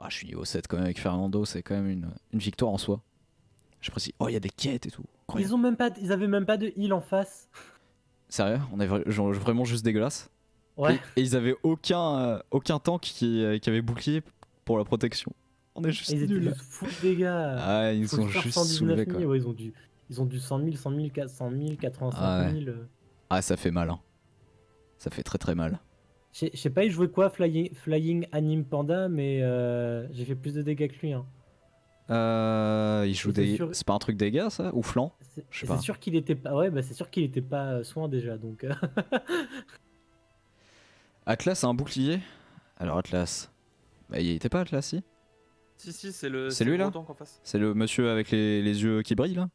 Ah, je suis niveau 7 quand même avec Fernando, c'est quand même une victoire en soi. Je précise. Oh, il y a des quêtes et tout. Incroyable. Ils avaient même pas de heal en face. Sérieux? On est genre, vraiment juste dégueulasse. Ouais. Et ils avaient aucun tank qui avait bouclier pour la protection. On est juste Ils étaient nuls. juste full dégâts. Ah, ils Faut sont faire juste 119 soulevés 000, quoi. ouais, ils ont du 100 000, 100 000, 400 000, 85 Ah ouais. 000. Ah, ça fait mal. Hein. Ça fait très très mal. Je sais pas, il jouait quoi, Flying Anime Panda, mais j'ai fait plus de dégâts que lui. Hein. Il joue Et c'est des. sûr- C'est pas un truc dégâts ça? Ou flanc? Je sais C'est pas. sûr qu'il était pas. Ouais, bah c'est sûr qu'il était pas soin déjà, donc. Atlas a un bouclier? Alors Atlas. Bah, il était pas Atlas si? Si, c'est le. C'est lui, là gros tank en face. C'est le monsieur avec les yeux qui brillent là?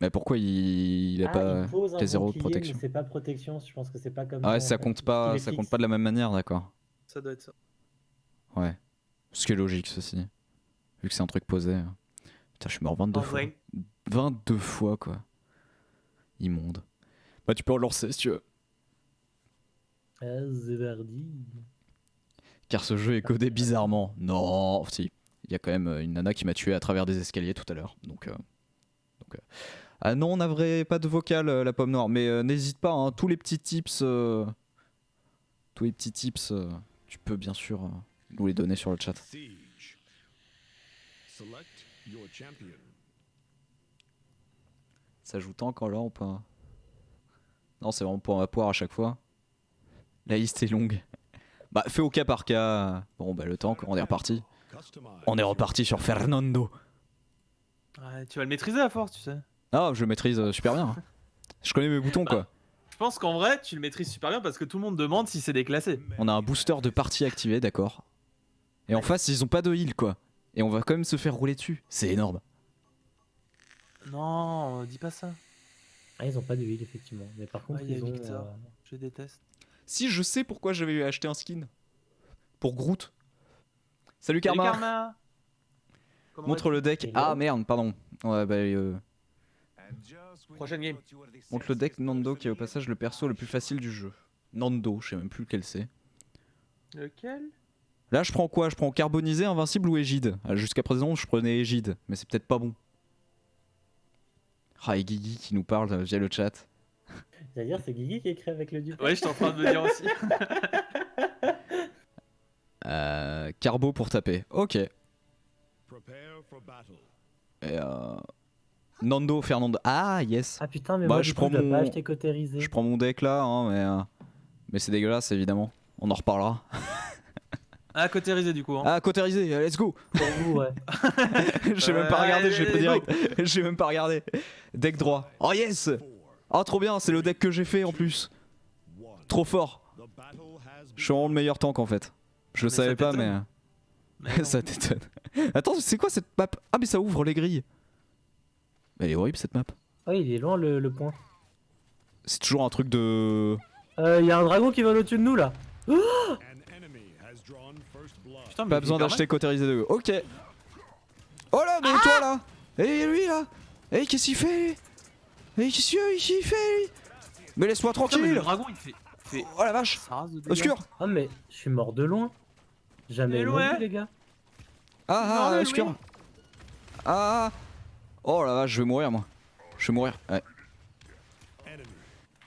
Mais pourquoi il a pas il pose un les zéros de bouclier, protection? mais c'est pas protection, je pense que c'est pas comme Ah ouais, ça. ça en fait. compte Parce pas, qu'il est ça compte fixe. pas de la même manière, d'accord. Ça doit être ça. Ouais. Ce qui est logique ceci. Vu que c'est un truc posé. Putain, je suis mort 22 En fois. vrai. 22 fois quoi. Immonde. Bah tu peux relancer si tu veux. Ah, Zevardi. Car ce jeu est codé bizarrement. Non, si. Il y a quand même une nana qui m'a tué à travers des escaliers tout à l'heure. Donc. Ah non, on n'avait pas de vocal, la pomme noire. Mais n'hésite pas, hein, tous les petits tips. Tous les petits tips, tu peux bien sûr nous les donner sur le chat. Siege. Select your champion. Ça joue tant quand là ou pas? Non, c'est vraiment pour ma poire à chaque fois. La liste est longue. Bah, fais au cas par cas. Bon, bah, le tank, on est reparti. Customize On est reparti sur Fernando. Ouais, tu vas le maîtriser à force, tu sais. Ah, je le maîtrise super bien. Hein. Je connais mes boutons, quoi. Je pense qu'en vrai, tu le maîtrises super bien parce que tout le monde demande si c'est déclassé. On a un booster de partie activé, d'accord. Et en face, ils ont pas de heal, quoi. Et on va quand même se faire rouler dessus. C'est énorme. Non, dis pas ça. Ah, ils ont pas de heal, effectivement. Mais par contre, Ouais, y a ils ont. Victor. Je déteste. Si, je sais pourquoi j'avais acheté un skin. Pour Groot. Salut Salut, Karma. Karma. Comment Montre vas-tu? le deck. Hello. Ah merde, pardon. Ouais, bah. Prochaine game. Montre le deck Nando qui est au passage le perso le plus facile du jeu. Nando, je sais même plus lequel c'est. Lequel? Là, je prends quoi? Je prends Carbonisé, Invincible ou Égide? Jusqu'à présent, je prenais Égide, mais c'est peut-être pas bon. Ah, et Guigui qui nous parle via le chat. C'est-à-dire, c'est Guigui qui écrit avec le duplex. Ouais, j'étais en train de me dire aussi. Carbo pour taper. Ok. Et Prepare for battle. Nando, Fernando. Ah, yes. Ah putain, mais Bah, moi, je du coup, prends je dois mon- pas acheter cotérisé. Je prends mon deck là, hein, mais c'est dégueulasse évidemment. On en reparlera. Ah, cotérisé du coup. Hein. Ah, cotérisé, let's go. Pour vous, ouais. J'ai même pas regardé, j'ai pris go. direct. J'ai même pas regardé. Deck droit. Oh yes. Oh trop bien, c'est le deck que j'ai fait en plus. Trop fort. The battle has Je suis vraiment le meilleur tank en fait. Je le Mais savais ça pas t'étonne. mais Mais non. ça t'étonne. Attends, c'est quoi cette map? Ah mais ça ouvre les grilles. Elle est horrible cette map. Oh, il est loin le point. C'est toujours un truc de... Il y a un dragon qui vole au-dessus de nous là. an enemy has drawn first blood. Putain, mais Pas il est besoin hyper d'acheter mal. cotérisé 2. Ok. Oh là, mais toi là. Et lui là. Et qu'est-ce qu'il fait? Et qu'est-ce qu'il fait lui? Mais laisse-moi Putain, mais tranquille. le dragon il fait. Oh la vache. Ça rase de dégâts. Obscur. Ah, mais je suis mort de loin. Jamais Et loin. vu, les gars. Ah, Non, mais obscur. oui. Ah. Oh la vache, je vais mourir moi. Je vais mourir. Ouais. Enemy.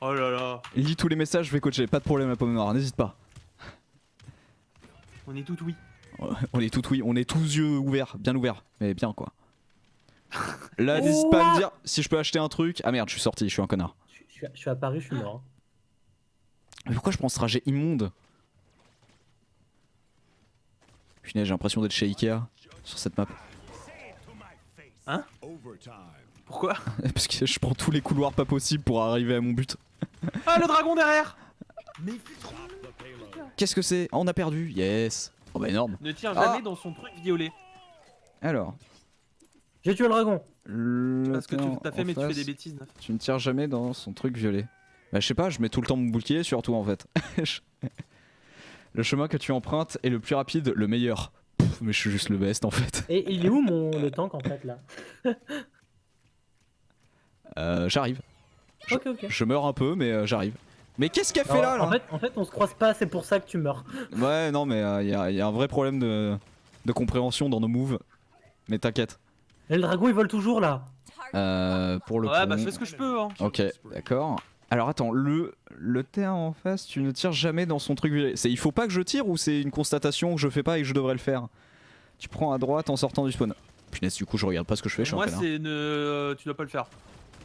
Oh là là. Lis tous les messages, je vais coacher. Pas de problème la pomme noire, n'hésite pas. On est tout oui. On est tout oui, on est tous yeux ouverts, bien ouverts, mais bien quoi. Là, n'hésite pas à me dire si je peux acheter un truc. Ah merde, je suis sorti, je suis un connard. Je suis apparu, je suis mort. Hein. Mais pourquoi je prends ce trajet immonde? Punaise, j'ai l'impression d'être chez Ikea sur cette map. Overtime. Pourquoi? Parce que je prends tous les couloirs pas possibles pour arriver à mon but. Ah, le dragon derrière. The payload. Qu'est-ce que c'est? Ah, on a perdu, yes. Oh bah énorme. Ne tire Ah. jamais dans son truc violet. Alors. J'ai tué le dragon. Parce que tu t'as fait, en mais tu fais face, des bêtises. Neuf. Tu ne tires jamais dans son truc violet. Bah je sais pas, je mets tout le temps mon bouclier surtout en fait. Le chemin que tu empruntes est le plus rapide, le meilleur. Pff, mais je suis juste le best en fait. Et il est où le tank en fait là? J'arrive. Ok, ok. Je meurs un peu mais j'arrive. Mais qu'est-ce qu'elle fait Alors, là, là en fait, on se croise pas, c'est pour ça que tu meurs. Ouais, non, mais il y a un vrai problème de compréhension dans nos moves. Mais t'inquiète. Et le dragon, il vole toujours là. Pour le Ouais, coup. bah je fais ce que je peux. Hein. Ok, d'accord. Alors attends, le terrain en face, tu ne tires jamais dans son truc violet. Il faut pas que je tire ou c'est une constatation que je fais pas et que je devrais le faire? Tu prends à droite en sortant du spawn. Punaise, du coup, je regarde pas ce que je fais, je suis un Moi, connard. c'est tu dois pas le faire.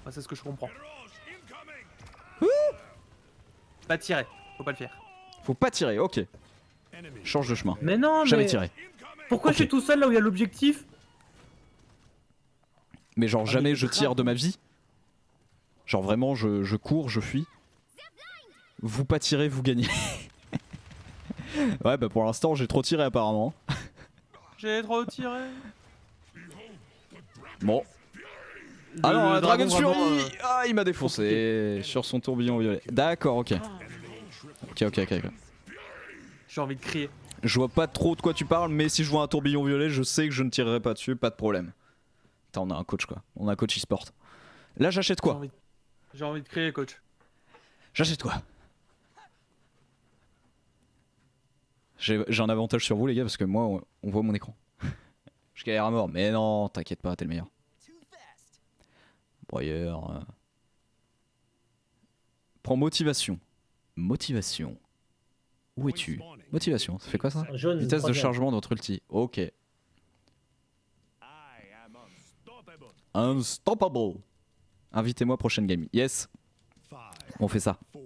Moi, c'est ce que je comprends. Pas tirer, faut pas le faire. Faut pas tirer, ok. Enemy. Change de chemin. Mais non, Jamais mais tiré. pourquoi Ok. je suis tout seul là où il y a l'objectif? Mais genre, Ah, jamais mais je grave. tire de ma vie. Genre, vraiment, je cours, je fuis. Vous pas tirez, vous gagnez. Ouais, bah pour l'instant, j'ai trop tiré apparemment. J'ai trop tiré. Bon. Ah non, le Dragon's dragon, Fury vraiment, Ah, il m'a défoncé sur son tourbillon violet. D'accord, ok. Ok. J'ai envie de crier. Je vois pas trop de quoi tu parles, mais si je vois un tourbillon violet, je sais que je ne tirerai pas dessus, pas de problème. Putain, on a un coach quoi. On a un coach e-sport. Là, j'achète quoi? J'ai envie de crier, coach. J'achète quoi? J'ai un avantage sur vous, les gars, parce que moi, on voit mon écran. Je galère à mort, mais non, t'inquiète pas, t'es le meilleur. Broyeur. Prends motivation. Motivation. Où es-tu? Motivation, ça fait quoi ça? Jaune, Vitesse de troisième. chargement de votre ulti. Ok. I am unstoppable. Unstoppable. Invitez-moi prochaine game. Yes, 5, on fait ça. 4,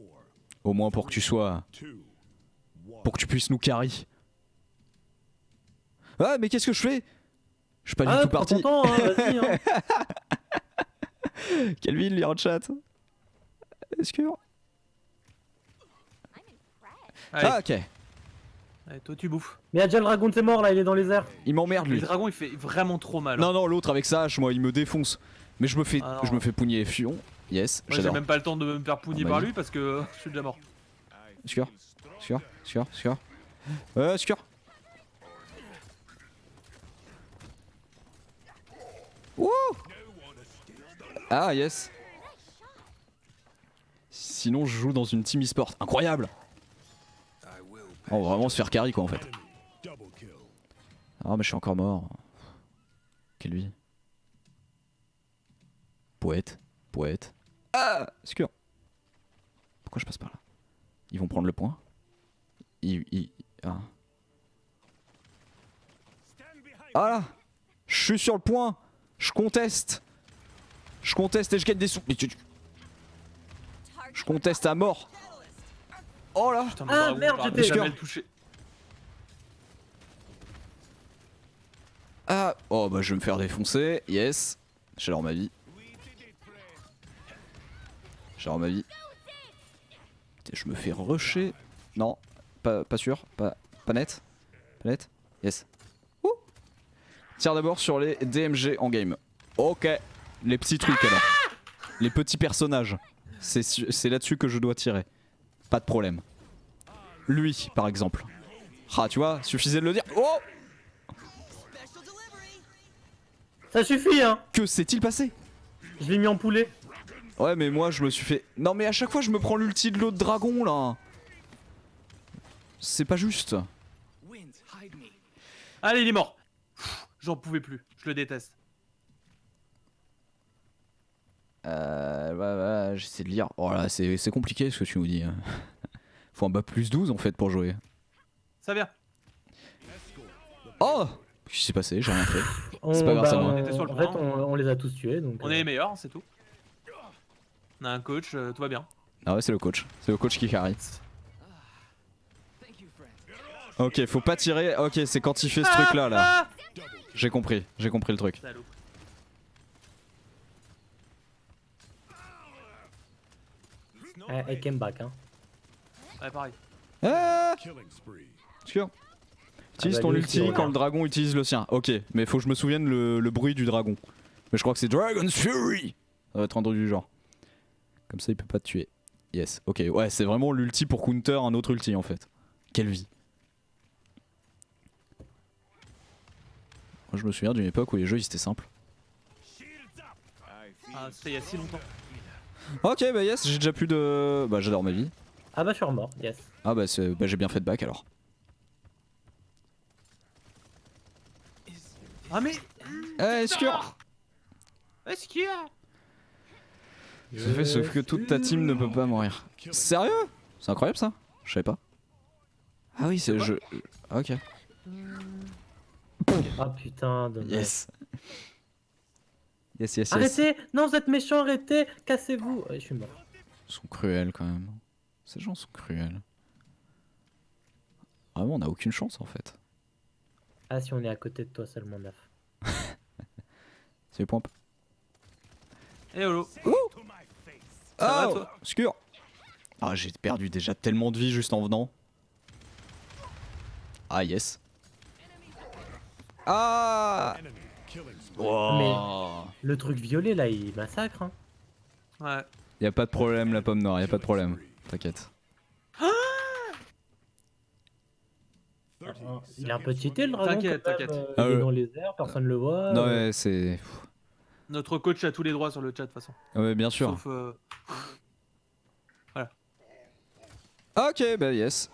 Au moins pour que tu sois. 2, 1. Pour que tu puisses nous carry. Ah, mais qu'est-ce que je fais? Je suis pas du Ah, tout prends parti. ton temps, hein, vas-y. Hein. Kelvin, lire en chat. Est-ce que. Allez, Ah, ok. allez, toi tu bouffes. Mais y'a déjà le dragon, c'est mort là, il est dans les airs. Il m'emmerde Le lui. dragon il fait vraiment trop mal. Non, non, l'autre avec sa hache, moi, il me défonce. Mais je me fais, Ah non. je me fais pougner les fions. Yes, Moi j'ai j'adore. même pas le temps de me faire pougner Ah bah par oui. lui parce que je suis déjà mort. Sûr. Sûr. Wouh! Ah, yes. Sinon, je joue dans une team e-sport. Incroyable! On va vraiment se faire carry, quoi, en fait. Enemy double kill. Ah, mais je suis encore mort. Quelle vie. Poète. Ah! Sûr. Pourquoi je passe par là? Ils vont prendre le point. Ah. Ah là! Je suis sur le point! Je conteste et je gagne des sous. Mais je conteste à mort. Oh là! Putain, mon Ah, dragon, merde, j'arrive j'étais- jamais à le toucher. Ah! Oh bah je vais me faire défoncer. Yes. J'adore ma vie. Putain, je me fais rusher. Non, pas sûr. Pas net. Pas net. Yes. Ouh. Tire d'abord sur les DMG en game. Ok. Les petits trucs alors. Les petits personnages. C'est là-dessus que je dois tirer. Pas de problème. Lui, par exemple. Ah, tu vois, suffisait de le dire. Oh! Ça suffit, hein. Que s'est-il passé? Je l'ai mis en poulet. Ouais, mais moi, je me suis fait... Non, mais à chaque fois, je me prends l'ulti de l'autre dragon, là. C'est pas juste. Allez, il est mort. Pff, j'en pouvais plus, je le déteste. Ouais, j'essaie de lire. Oh là, c'est compliqué ce que tu nous dis. Faut un bas plus 12 en fait pour jouer. Ça vient. Oh! Qu'est-ce qui s'est passé? J'ai rien fait. On, C'est pas grave, ça va. On était sur le En fait, point. on les a tous tués. Donc, On est les meilleurs, c'est tout. On a un coach, tout va bien. Ah ouais, c'est le coach. C'est le coach qui carry. Ok, faut pas tirer. Ok, c'est quand il fait ce truc là. Ah J'ai compris le truc. Salaud. I came back, hein. Ouais, pareil. Ah! Killing spree. Sûr. Utilise bah, ton lui ulti aussi, quand ouais. le dragon utilise le sien. Ok, mais faut que je me souvienne le bruit du dragon. Mais je crois que c'est Dragon's Fury. Ça va être un truc du genre. Comme ça, il peut pas te tuer. Yes, ok. Ouais, c'est vraiment l'ulti pour counter un autre ulti en fait. Quelle vie. Moi, je me souviens d'une époque où les jeux ils étaient simples. Ah, c'était il y a si longtemps. Ok, bah yes, j'ai déjà plus de. Bah, j'adore ma vie. Ah bah je suis remort, yes. Ah bah, bah j'ai bien fait de back alors. Ah mais Est-ce que... est-ce qu'il y a Ça fait sauf que toute ta team ne peut pas mourir. Sérieux? C'est incroyable ça? Je savais pas. Ah oui, c'est le jeu. Ah, ok. Ah putain, dommage. Yes. Yes, yes, yes. Arrêtez! Non, vous êtes méchants, arrêtez! Cassez-vous! Ouais, je suis mort. Ils sont cruels quand même. Ces gens sont cruels. Vraiment, on a aucune chance en fait. Ah, si on est à côté de toi seulement, Naf. C'est les points. Eh Holo. Ah, va, toi obscur. Ah, j'ai perdu déjà tellement de vie juste en venant. Ah, yes. Ah. Enemy killing spree. Oh. Le truc violet là, il massacre. Hein. Ouais. Y a pas de problème, la pomme noire, y a pas de problème. T'inquiète. 30 Il a un peu seconds cheaté le remaining. dragon. T'inquiète, quand même, t'inquiète. il Ah est ouais. dans les airs, personne le voit. Non, ouais, c'est. Notre coach a tous les droits sur le chat de toute façon. Ah ouais, bien sûr. Sauf Ok, bah yes.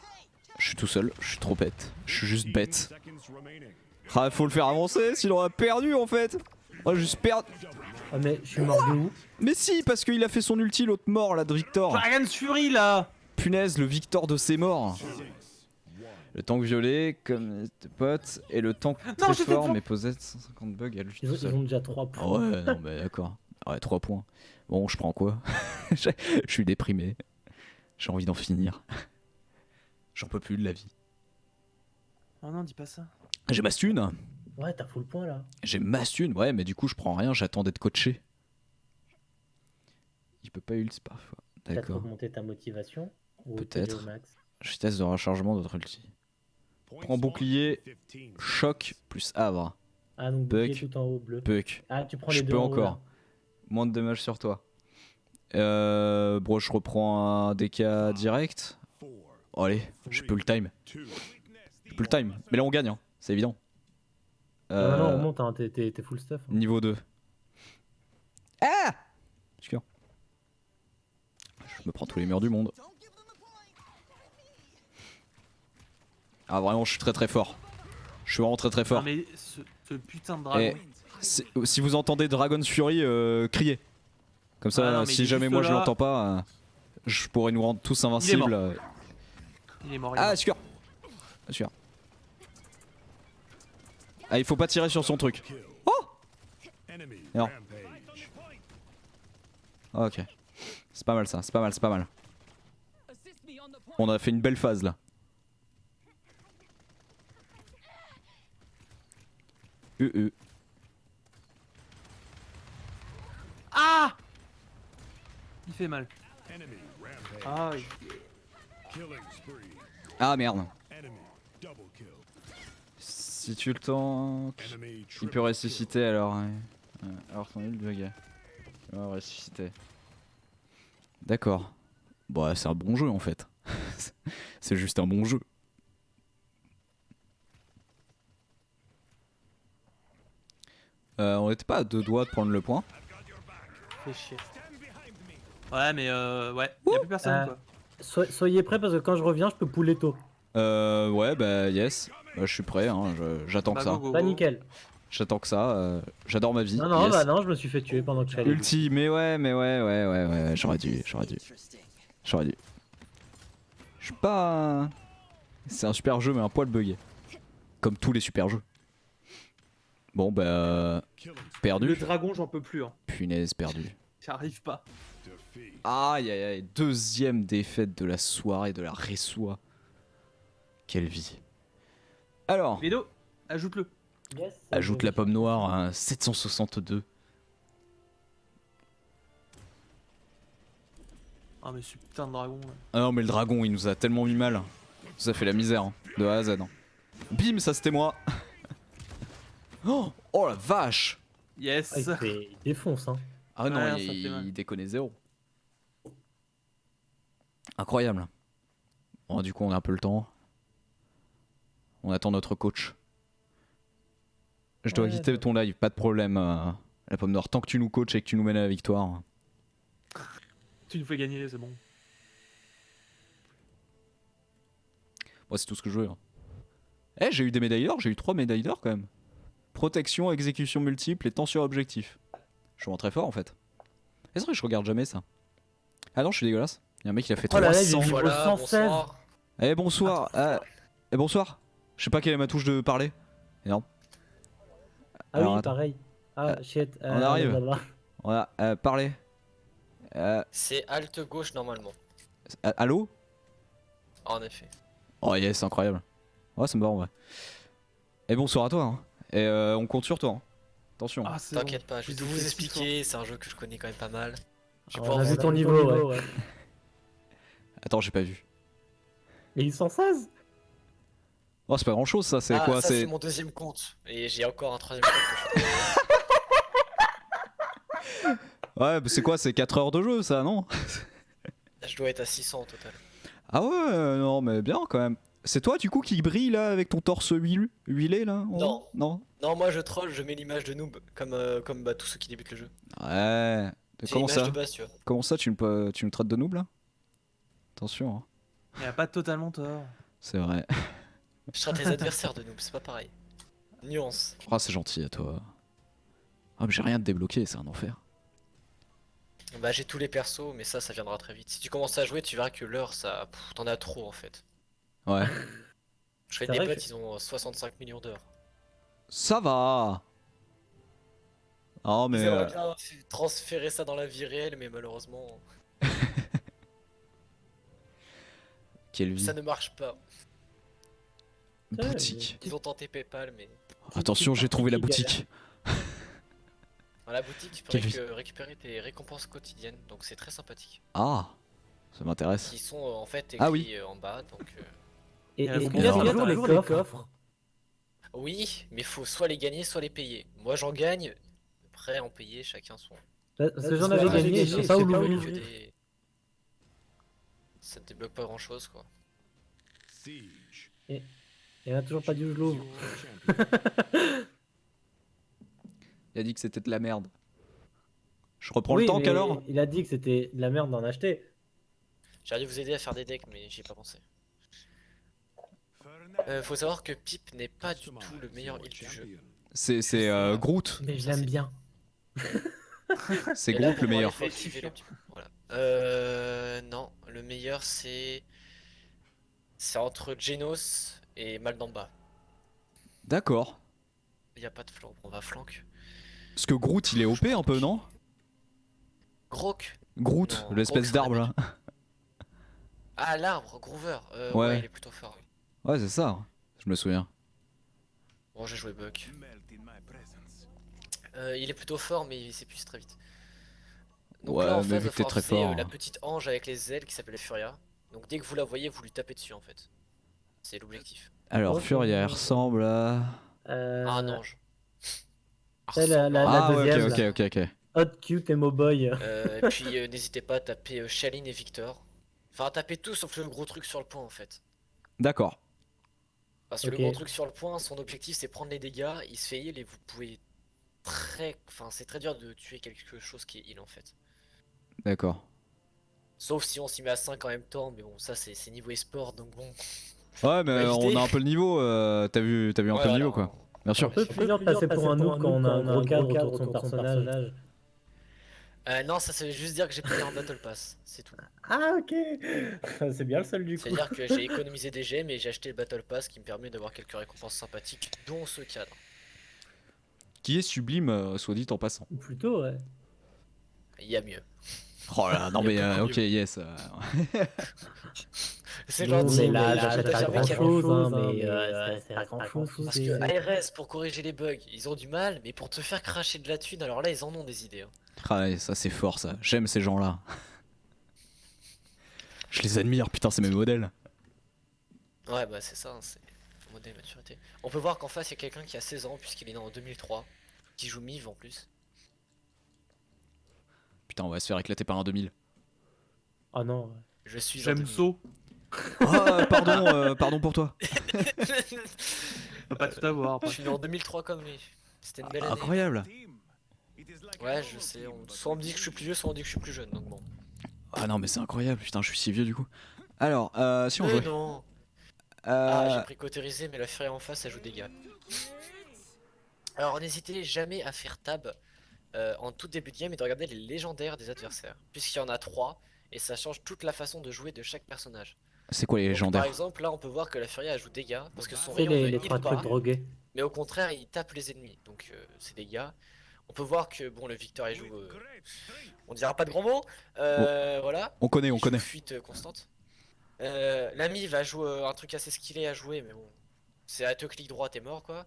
Je suis tout seul, je suis trop bête. Je suis juste 15 bête. seconds remaining. Ah, faut le faire avancer, sinon on a perdu en fait. On a juste perdu. Ah, mais je suis mort de où? Mais si, parce qu'il a fait son ulti, l'autre mort là de Victor. Dragon's Fury là. Punaise, le Victor de ses morts. Le tank violet, comme tes potes, et le tank Non, très j'étais fort, fort. mais posait 150 bugs à lui Ils tout ont, ils seul. ont déjà 3 Ah points. ouais, non, mais d'accord. Ouais, 3 points. Bon, je prends quoi? Je suis déprimé. J'ai envie d'en finir. J'en peux plus de la vie. Oh non, dis pas ça. J'ai ma stun. Ouais, t'as full point là. J'ai ma stun, ouais, mais du coup, je prends rien, j'attends d'être coaché. Il peut pas ult parfois. Peut-être D'accord. augmenter ta motivation. Ou Peut-être. t'aider au max. Vitesse de rechargement d'autres ulti. Prends bouclier, 15 choc plus havre. Ah, donc Buck. bouclier tout en haut bleu. Puck. Ah, tu prends Je les deux peux en haut, encore. là. Moins de dommages sur toi. Bro, je reprends un DK direct. Oh, allez, j'ai peu le time. J'ai peu le time. Mais là, on gagne, hein. C'est évident. Non, non, on monte, hein. T'es full stuff. hein. Niveau 2. Ah! Obscur. Je me prends tous les murs du monde. Ah, vraiment, je suis très très fort. Je suis vraiment très très Non fort. mais ce putain de dragon. Si vous entendez Dragon's Fury, criez. Comme ça, Ah non, mais il si est jamais juste moi je là. l'entends pas, je pourrais nous rendre tous invincibles. Il est mort. Ah, sûr. Sûr. Ah, il faut pas tirer sur son truc. Oh! Enemy Non. rampage. Ah, ok. C'est pas mal ça, c'est pas mal, c'est pas mal. On a fait une belle phase là. Ah! Il fait mal. Enemy rampage. Ah oui. Killing spree. Ah merde. Enemy double kill. Si tu le temps, Enemy il triple peut ressusciter alors. Ouais. Alors ton ult de gars. Il va ressusciter. D'accord. Bon, ouais, c'est un bon jeu en fait. C'est juste un bon jeu. On n'était pas à 2 doigts de prendre le point. Fait chier. Ouais mais ouais. Y'a plus personne quoi. Soyez prêts parce que quand je reviens, je peux pouler tôt. Ouais, bah yes. Bah, je suis prêt, hein. J'attends que Bah, ça. go, go, Pas go. nickel. J'attends que ça. J'adore ma vie. Non, non, yes. bah non, je me suis fait tuer pendant que j'allais. Ulti, mais ouais. J'aurais dû. Je suis pas. C'est un super jeu, mais un poil bugué. Comme tous les super jeux. Bon, bah. killing spree. Perdu. Le dragon j'en peux plus hein. Punaise, perdu. J'arrive pas. Defeat. Aïe aïe aïe. Deuxième défaite de la soirée de la Ressoie. Quelle vie. Alors, Vedo, ajoute-le. Yes, ajoute la pomme noire à 762. Ah mais ce putain de dragon là. Ah non, mais le dragon, il nous a tellement mis mal. Ça fait la misère, hein, de A à Z. hein. Bim, ça c'était moi. Oh la vache. Yes. Il défonce, hein. Ah non, Ouais, ça fait mal. il déconnait zéro. Incroyable. Bon, du coup, on a un peu le temps. On attend notre coach. Je dois Ouais, quitter bah. ton live, pas de problème. La pomme noire, tant que tu nous coaches et que tu nous mènes à la victoire. Tu nous fais gagner, c'est bon. Moi, c'est tout ce que je veux. Hein. Eh, j'ai eu des médailles d'or, j'ai eu 3 médailles d'or quand même. Protection, exécution multiple et temps sur objectif. Je suis vraiment très fort en fait. C'est vrai que je regarde jamais ça. Ah non, je suis dégueulasse. Il y a un mec qui a fait Oh là là, 300. j'ai vu- Voilà, 116. bonsoir. Eh bonsoir. Eh bonsoir. Je sais pas quelle est ma touche de parler. Non. Ah Alors, oui, attends. pareil. Ah shit. on arrive. blablabla. Voilà, parler. C'est Alt gauche normalement. Allô? En effet. Oh yes, incroyable. Ouais, ça me va en vrai. Et bonsoir à toi. Hein. Et on compte sur toi. Hein. Attention. Ah, c'est T'inquiète bon. pas, je vais J'ai tout vous fait expliquer. C'est un jeu que je connais quand même pas mal. Je vais On pouvoir a vous vu ton donner- niveau, ouais. Attends, j'ai pas vu. Et il 116. Oh, c'est pas grand chose ça, c'est Ah, quoi? ça C'est c'est mon deuxième compte. Et j'ai encore un troisième compte que je ouais, c'est quoi? C'est 4 heures de jeu ça, non? Je dois être à 600 au total. Ah ouais, non, mais bien quand même. C'est toi du coup qui brille là avec ton torse huilé là? en Non. haut Non. Non, moi je troll, je mets l'image de noob comme bah, tous ceux qui débutent le jeu. Ouais. C'est Comment l'image ça? de base, tu vois. Comment ça tu me traites de noob là? Attention, hein. Il a pas totalement tort. C'est vrai. Je traite les adversaires de noob, c'est pas pareil. Nuance. Ah, c'est gentil à toi. Ah, mais j'ai rien de débloqué, c'est un enfer. Bah j'ai tous les persos, mais ça viendra très vite. Si tu commences à jouer, tu verras que l'heure, ça, t'en as trop en fait. Ouais. Je fais C'est des vrai potes, que- ils ont 65 millions d'heures. Ça va. Oh mais Ils aimeraient bien transférer ça dans la vie réelle, mais malheureusement, quelle vie. ça ne marche pas. Boutique. Ils ont tenté PayPal, mais Attention, j'ai trouvé la boutique. dans la boutique, tu peux Quelle vie. récupérer tes récompenses quotidiennes, donc c'est très sympathique. Ah, ça m'intéresse. Qui sont en fait écrits Ah oui. en bas, donc Et Il y a est-ce la qu'il y a combinaison toujours les coffres? oui, mais faut soit les gagner, soit les payer. Moi j'en gagne, après en payer chacun son. Parce que j'en Parce avais que gagné, je sais pas où que l'ouvrir. Ça ne débloque pas grand chose quoi. Siege. Il y en a toujours pas dit où je l'ouvre. Your champion. Il a dit que c'était de la merde. Je reprends Oui, le tank mais alors? il a dit que c'était de la merde d'en acheter. J'aurais dû vous aider à faire des decks, mais j'y ai pas pensé. Faut savoir que Pip n'est pas du tout le meilleur heal du jeu. C'est Groot. Mais je Ça, l'aime c'est- bien. C'est Et là, Groot pour le moi, meilleur. il faut activer le petit- Voilà. Non, le meilleur c'est. C'est entre Genos et Maldamba. D'accord. Il y a pas de flanc, on va flank. Parce que Groot il est OP un peu, non? Grok. Groot, Non, l'espèce Groot, d'arbre là. Ah, l'arbre, Groover. Ouais. Ouais, il est plutôt fort. Oui. Ouais, c'est ça. Je me souviens. Bon, j'ai joué Buck. Il est plutôt fort, mais il s'épuise très vite. Donc Ouais, là, en mais face, vu va que t'es falloir très viser, fort, la hein. petite ange avec les ailes qui s'appelle Furia. Donc dès que vous la voyez, vous lui tapez dessus en fait. C'est l'objectif. Alors, Oh, Furia, elle c'est- ressemble à. Ah, un ange. c'est la- Ah, ouais, deuxième, ok, ok, ok. Hot, cute et boy. Et puis n'hésitez pas à taper Shaline et Victor. Enfin, tapez tout sauf le gros truc sur le point en fait. D'accord. Parce que Ok. le gros truc sur le point, son objectif c'est prendre les dégâts, il se fait heal et vous pouvez très. Enfin, c'est très dur de tuer quelque chose qui est heal en fait. D'accord. Sauf si on s'y met à 5 en même temps, mais bon, ça c'est niveau esport donc bon. Ouais, mais Bah, on évitez. a un peu le niveau. T'as vu un peu le Ouais, niveau voilà, quoi. Bien sûr. Un peu plus dur de passer pour un noob quand on a un gros cadre autour de son personnage. Non, ça veut juste dire que j'ai pris un Battle Pass, c'est tout. Ah ok. C'est bien le seul du coup. C'est-à-dire que j'ai économisé des gemmes et j'ai acheté le Battle Pass qui me permet d'avoir quelques récompenses sympathiques, dont ce cadre. Qui est sublime, soit dit en passant. Plutôt ouais. Il y a mieux. Oh là, non Il y mais a beaucoup ok, mieux. yes. C'est Non, gentil, mais là, mais j'achète pas j'avoue grand qu'il y a- chose, mais c'est pas grand chose. Parce que ARS, pour corriger les bugs, ils ont du mal, mais pour te faire cracher de la thune, alors là, ils en ont des idées. Hein. Ah ouais, ça c'est fort ça. J'aime ces gens-là. Je les admire, putain, c'est mes modèles. Ouais, bah c'est ça, hein, c'est le modèle maturité. On peut voir qu'en face, il y a quelqu'un qui a 16 ans, puisqu'il est né en 2003, qui joue Miv en plus. Putain, on va se faire éclater par un 2000. Oh non. Ouais. Je suis en J'aime 2000. saut. Ah, pardon pour toi. On peut pas tout avoir. Je après. suis né en 2003 comme lui. C'était une belle année. Incroyable. Ouais, je sais. Soit on me dit que je suis plus vieux, soit on dit que je suis plus jeune, donc bon. Ah non, mais c'est incroyable, putain, je suis si vieux du coup. Alors, si on Mais jouait. non. Ah, j'ai pris cautérisé, mais la furie en face, elle joue dégâts. Alors, n'hésitez jamais à faire tab en tout début de game et de regarder les légendaires des adversaires, puisqu'il y en a 3 et ça change toute la façon de jouer de chaque personnage. C'est quoi les Donc, légendaires? par exemple, là, on peut voir que la furie elle joue dégâts parce que son C'est rayon les ne 3 heal trucs pas, drogués. mais au contraire, il tape les ennemis, donc c'est dégâts. On peut voir que bon, le Victor il joue, on dira pas de gros mots, voilà. On connaît, Il on joue connaît. fuite constante. L'ami va jouer un truc assez skillé à jouer, mais bon, c'est à te clic droit, t'es mort quoi.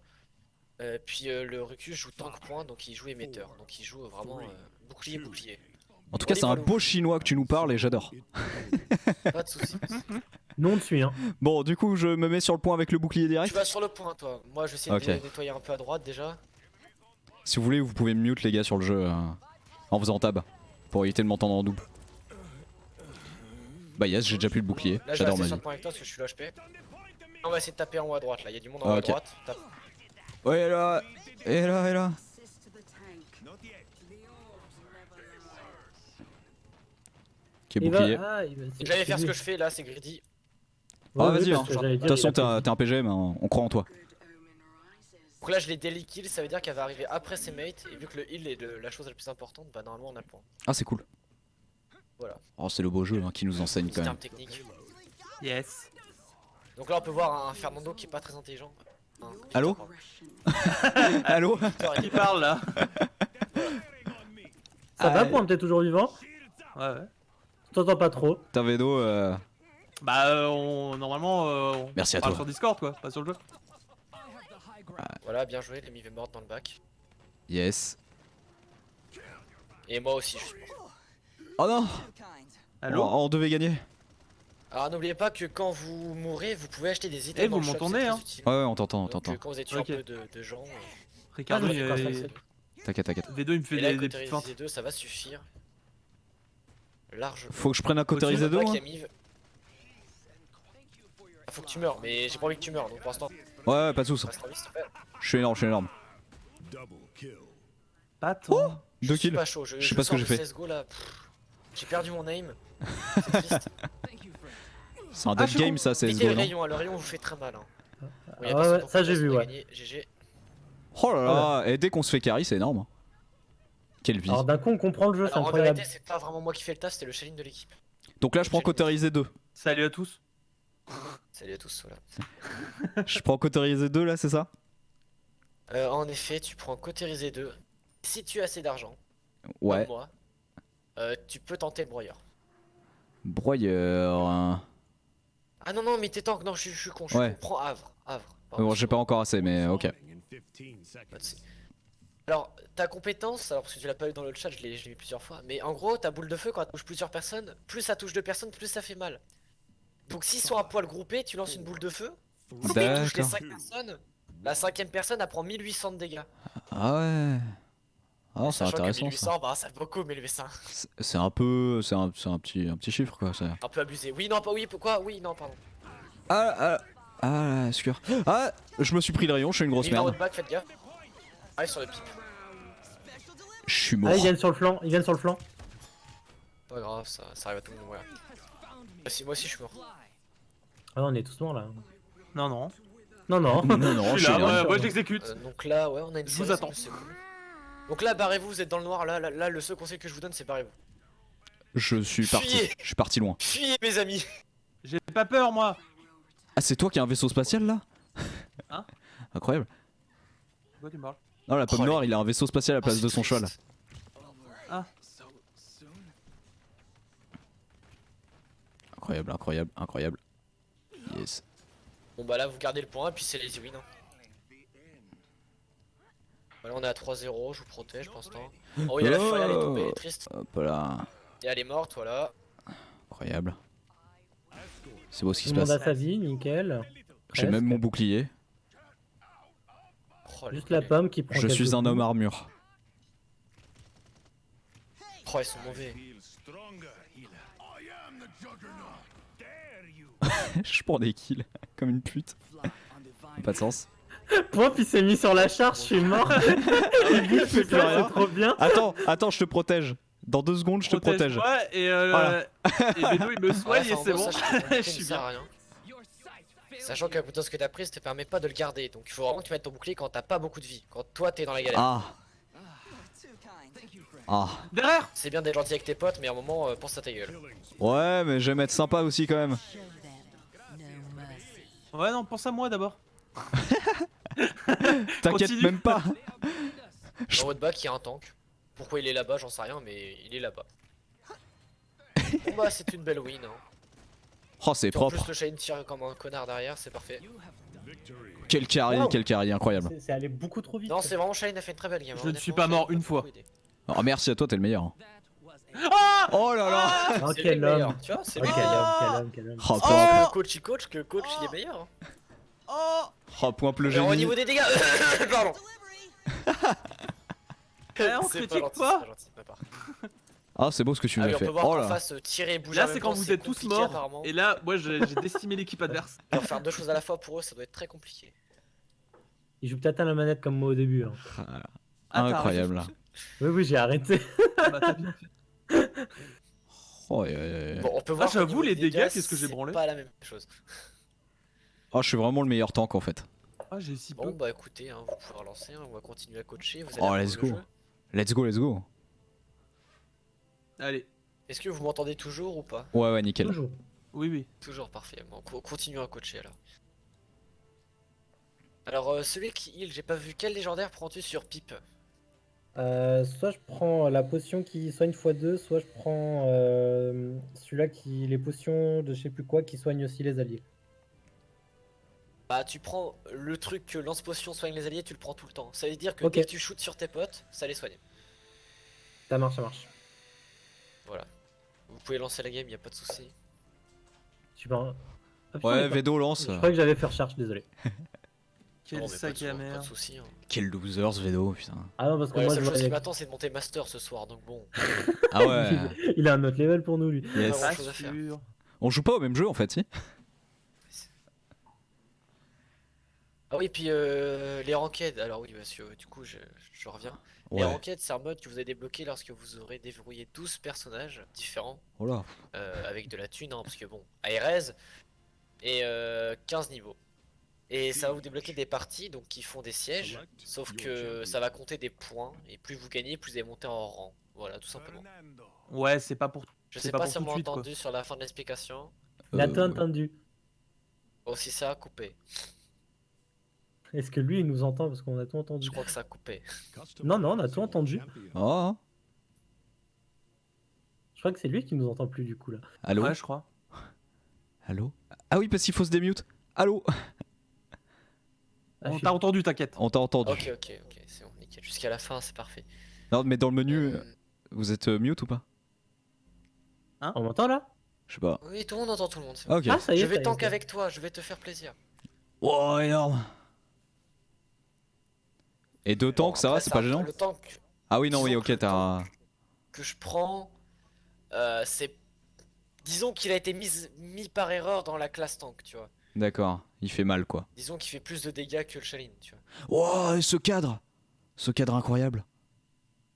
Puis le Rucus joue tank point, donc il joue émetteur, donc il joue vraiment bouclier bouclier. En tout cas, c'est un beau chinois que tu nous parles et j'adore. Pas de soucis. Nous on te suit, hein. Bon, du coup, je me mets sur le point avec le bouclier Tu direct. vas sur le point toi. Moi je vais essayer Ok. de nettoyer un peu à droite déjà. Si vous voulez, vous pouvez mute les gars sur le jeu en faisant tab pour éviter de m'entendre en double. Bah yes, j'ai déjà plus le bouclier. Là je vais J'adore rester ma sur vie. le point avec toi parce que je suis là HP. On va essayer de taper en haut à droite là, il y a du monde en Ah, haut à ok. droite. Tape. Ouais, et là, et là, et là. Ok, Il bouclier. va... Ah, il va... Et j'allais faire ce que je fais là, c'est greedy. Ah, Ouais, vas-y, parce hein. que j'allais De dire, toute façon, il a t'es un PGM, hein, on croit en toi. Donc là je l'ai daily kill, ça veut dire qu'elle va arriver après ses mates et vu que le heal est la chose la plus importante, bah normalement on a le point. Ah, c'est cool. Voilà. Oh, c'est le beau jeu hein, qui nous enseigne Petit quand terme même. technique. Yes. Donc là on peut voir un Fernando qui est pas très intelligent. Un Victor, Allô pardon. Allô Victor, il Qui est parle là? Ça va, Aïe. point, t'es toujours vivant? Ouais, ouais. Je t'entends pas trop. T'as Vedo, Bah, normalement, on Merci à parle toi. sur Discord quoi, pas sur le jeu. Voilà, bien joué, l'ami est mort dans le bac. yes. Et moi aussi je suis mort. Oh non, Allô? on devait gagner. Alors n'oubliez pas que quand vous mourrez, vous pouvez acheter des items Eh, dans vous le shop, m'entendez, c'est très hein utile. Ouais, ouais, on t'entend, on Donc, t'entend. quand vous êtes tué Ok. un peu de gens, Ricardo, Ah, je me suis il- cassé. T'inquiète, t'inquiète. Vedo il me fait et là, des petites feintes. cautérisé 2, ça va suffire. Large. Faut que je prenne un cautérisé d'eau. Bac, Hein. Yamiv. Ah, faut que tu meurs, mais j'ai pas envie que tu meurs, donc pour l'instant, Ouais, ouais, pas de soucis. reste en vie s'il te plaît. Je suis énorme, je suis énorme. Double kill. Pas tant. Je 2 suis kills. pas chaud, Je sais pas ce que sors j'ai de fait. CSGO là. J'ai perdu mon aim. C'est triste. C'est un Ah, dead je suis game con. ça, c'est Mettez le SGO, non? rayon, le rayon vous fait très mal. Hein. Bon, y a Ah personne ouais, pour ça, que j'ai on vu, a ouais. gagné, GG. Oh là là, et dès qu'on se fait carry, c'est énorme. Quelle vie. Alors d'un coup on comprend le jeu, c'est Alors en incroyable. vérité, c'est pas vraiment moi qui fais le taf, c'est le challenge de l'équipe. Donc là, je prends cautérisé 2. Salut à tous. Salut à tous, voilà. Je prends cautérisé 2 là, c'est ça? En effet, tu prends cautérisé 2. Si tu as assez d'argent, Ouais. comme moi, tu peux tenter le broyeur. Broyeur. Ah non, non, mais t'es tank, non, je suis con, je suis Ouais. con. Prends Havre, Havre. Bon, j'ai pas encore assez, mais ok. In 15 Pas de seconds. soucis. Alors, ta compétence, alors parce que tu l'as pas eu dans le chat, je l'ai mis plusieurs fois, mais en gros, ta boule de feu, quand elle touche plusieurs personnes, plus ça touche 2 personnes, plus ça fait mal. Donc s'ils sont à poil groupés, tu lances une boule de feu, si tu touches les D'accord. 5 personnes, la 5ème personne elle prend 1800 de dégâts. Ah ouais. Ah, c'est Sachant que intéressant 1800, ça. bah ça fait beaucoup 1800. C'est un peu. C'est un petit chiffre quoi. ça. Un peu abusé. Oui, non, pas oui, pourquoi? Oui, non, pardon. Ah, excuse. Ah, je me suis pris le rayon, je suis une grosse Il est dans merde. votre bac, faites gaffe. Arrive sur le pipe. Je suis mort. Ah, ils viennent sur le flanc, ils viennent sur le flanc. Pas grave, ça arrive à tout le monde, voilà. Moi aussi je suis mort. Ah, on est tous morts là. Ah, Non, non. Non, non. Non, non, Je je suis suis là, énorme. moi je l'exécute. Donc là, ouais, on a une Je vous série, attends. c'est cool. Donc là, barrez-vous, vous êtes dans le noir. Là, le seul conseil que je vous donne, c'est barrez-vous. Je suis parti. Fuyez. Je suis parti loin. Fuyez, mes amis. J'ai pas peur moi. Ah, c'est toi qui as un vaisseau spatial là? Hein? Incroyable. Pourquoi tu me parles? Non, la pomme Oh, noire, il a un vaisseau spatial à la place Oh, de c'est son cheval. triste. Ah. Incroyable, incroyable, incroyable. Yes. Bon bah là, vous gardez le point, et puis c'est les win. Hein. Voilà, on est à 3-0, je vous protège pour l'instant. Oh, il y a la furie, elle est tombée, elle est triste. Hop là. Et elle est morte, voilà. Incroyable. C'est beau ce qui Tout se le monde passe. a sa vie, nickel. J'ai même mon bouclier. Oh, Juste la pomme qui prend Je quelques suis un coups. homme armure. Oh, ils sont mauvais. Feel stronger, healer. I am the juggernaut. Dare you. Je prends des kills comme une pute. Pas de sens. Point, puis il s'est mis sur la charge, je suis mort. Il bouge fait tout plus seul, rien. c'est trop bien. Attends, je te protège. Dans 2 secondes, je te protège. Ouais, et Voilà. et Vedo il me soigne et enfin, c'est en bon. gros, ça, Je suis ça sert bien. à rien. Sachant que la potence que t'as prise te permet pas de le garder, donc il faut vraiment que tu mettes ton bouclier quand t'as pas beaucoup de vie, quand toi t'es dans la galère. Ah. Ah. Derrière. C'est bien d'être gentil avec tes potes, mais à un moment, pense à ta gueule. Ouais, mais j'aime être sympa aussi quand même. Ouais, non, pense à moi d'abord. T'inquiète Continue. même pas. Dans votre bac, il y a un tank. Pourquoi il est là-bas, j'en sais rien, mais il est là-bas. Bon bah, c'est une belle win. Hein. Oh, c'est En plus, propre. le Shane tire comme un connard derrière, c'est parfait. Quel carry, Wow. quel carry, incroyable. C'est allé beaucoup trop vite. Non, c'est vraiment Shane a fait une très belle game. Je ne honnêtement, suis pas Shane mort m'a une beaucoup fois. aidé. Oh, merci à toi, t'es le meilleur. hein. Ah. Oh là là. Oh, C'est lui le quel meilleur, homme. tu vois, c'est Oh, lui quel le meilleur. homme, quel homme, quel homme. Oh, Oh, propre. le coach il coach, que le coach il est meilleur. Hein. Oh. Oh, point le Alors, au génie. niveau des dégâts, pardon. On C'est critique gentil, pas. c'est gentil de ma part. Ah, c'est beau ce que tu Ah m'as oui, on fait. peut voir Oh qu'en là. face tirer et bouger. Là, en c'est même quand temps, vous c'est êtes tous compliqué, morts. apparemment. Et là, moi, j'ai décimé l'équipe adverse. Alors, faire deux choses à la fois pour eux, ça doit être très compliqué. Il joue peut-être à la manette comme moi au début. Hein. Ah, t'as Incroyable. arrêté. Oui, oui, j'ai arrêté. Ah, bah, t'as bien fait. Oh, Bon, on peut voir. qu'au j'avoue, niveau les des dégâts, qu'est-ce que j'ai c'est branlé. pas la même chose. oh, je suis vraiment le meilleur tank en fait. Ah, j'ai si Bon, peu. bah écoutez, hein, vous pouvez relancer, hein, on va continuer à coacher. Vous allez Oh, apprendre let's le go. jeu. Let's go, let's go. Allez. Est-ce que vous m'entendez toujours ou pas? Ouais, ouais, nickel. Toujours. Oui, oui. Toujours parfait. Bon, continuons à coacher alors. Alors, celui qui heal, j'ai pas vu. Quel légendaire prends-tu sur Pipe? Soit je prends la potion qui soigne x2, soit je prends celui-là qui. Les potions de je sais plus quoi qui soignent aussi les alliés. Bah, tu prends le truc que lance-potion soigne les alliés, tu le prends tout le temps. Ça veut dire que Ok. dès que tu shootes sur tes potes, ça les soigne. Ça marche, ça marche. Voilà. Vous pouvez lancer la game, y a pas de souci. Super. Ah, putain, Ouais, mais Vedo lance. je croyais que j'avais fait recherche, désolé. Quel Non, mais sac à pas merde. de souci. Hein. Quel loser ce Vedo, putain. Ah non, parce que Ouais, la moi je seule chose qui voyais. m'attend, c'est de monter master ce soir, donc bon. Ah ouais. Il a un autre level pour nous, lui. Yes. Pas Pas chose à faire. sûr. On joue pas au même jeu en fait, si. Ah oui, puis les ranked. Alors oui, parce que du coup, je reviens. Les Ouais. ranked, c'est un mode que vous avez débloqué lorsque vous aurez déverrouillé 12 personnages différents Oh là. avec de la thune, hein, parce que bon, ARS et 15 niveaux. Et ça va vous débloquer des parties donc qui font des sièges, sauf que ça va compter des points et plus vous gagnez, plus vous allez monter en rang. Voilà, tout simplement. Ouais, c'est pas pour. Je C'est sais pas pas pour si on tout de m'a suite, quoi. entendu sur la fin de l'explication. Il a tout entendu. Aussi ça a coupé. Est-ce que lui il nous entend parce qu'on a tout entendu? Je crois que ça a coupé. Non, non, on a tout entendu. Oh. Je crois que c'est lui qui nous entend plus du coup là. Allô. Ouais, je crois. Allô. Ah oui, parce qu'il faut se démute. Allô. Ah, On je t'a entendu, t'inquiète. On t'a entendu. Ok, c'est bon, nickel. Jusqu'à la fin, c'est parfait. Non, mais dans le menu, Euh, vous êtes mute ou pas? On m'entend là? Je sais pas. Oui, tout le monde entend tout le monde. c'est bon. Ok. Ah, ça y est. Je vais ça y est, tank ça y est. avec toi, je vais te faire plaisir. Oh, énorme. Et deux tanks, Bon, ça va, après, c'est pas un- gênant? Le tank Ah oui, non, oui, disons ok, que le t'as un. que je prends, c'est. Disons qu'il a été mis par erreur dans la classe tank, tu vois. D'accord, il fait mal quoi. Disons qu'il fait plus de dégâts que le Shaolin, tu vois. Oh, et ce cadre! Ce cadre incroyable.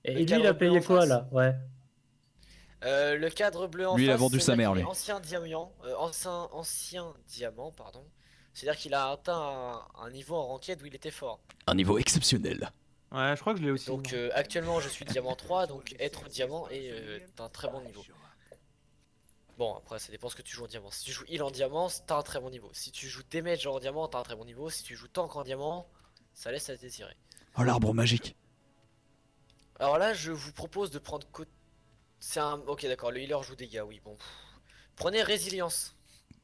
Et Le lui il cadre a bleu payé en quoi face. là? Ouais. Le cadre bleu en Lui, il a face, vendu sa c'est-à-dire mère, qu'il est lui. ancien diamant, pardon. C'est-à-dire qu'il a atteint un niveau en ranked où il était fort. Un niveau exceptionnel. Ouais, je crois que je l'ai aussi. Donc actuellement je suis diamant 3, donc être diamant est un très bon niveau. Bon après ça dépend ce que tu joues en diamant. Si tu joues heal en diamant, t'as un très bon niveau. Si tu joues damage en diamant, t'as un très bon niveau. Si tu joues tank en diamant, ça laisse à désirer. Oh, l'arbre magique. Alors là je vous propose de prendre c'est un... Ok d'accord, le healer joue dégâts, oui bon. Prenez résilience.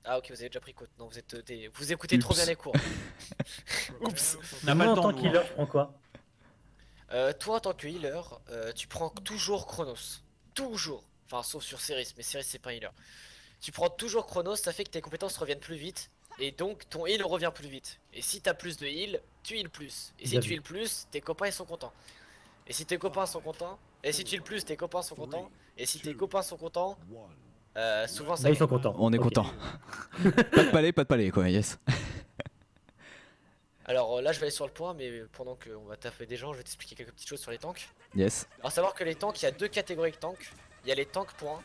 Ah ok, vous avez déjà pris côte. Non, vous écoutez trop Oups. bien les cours. Oups. On n'a Moi pas en le temps. tant nous, qu'healer, hein. je prends quoi? Toi en tant que healer, tu prends toujours Chronos. Toujours. Enfin sauf sur Ceris, mais Ceris c'est pas un healer. Tu prends toujours Chronos, ça fait que tes compétences reviennent plus vite. Et donc ton heal revient plus vite. Et si t'as plus de heal, tu heal plus. Et si Bien tu vu. heal plus, tes copains ils sont contents. Et si tes copains sont contents, et si tu heal plus, tes copains sont contents. Et si tes copains sont contents, souvent ça Bah, ils gagne. sont contents. On est Ok. content. Pas de palais quoi, yes. Alors là je vais aller sur le point, mais pendant qu'on va taper des gens, je vais t'expliquer quelques petites choses sur les tanks. Yes. Alors savoir que les tanks, il y a deux catégories de tanks. Il y a les tanks points,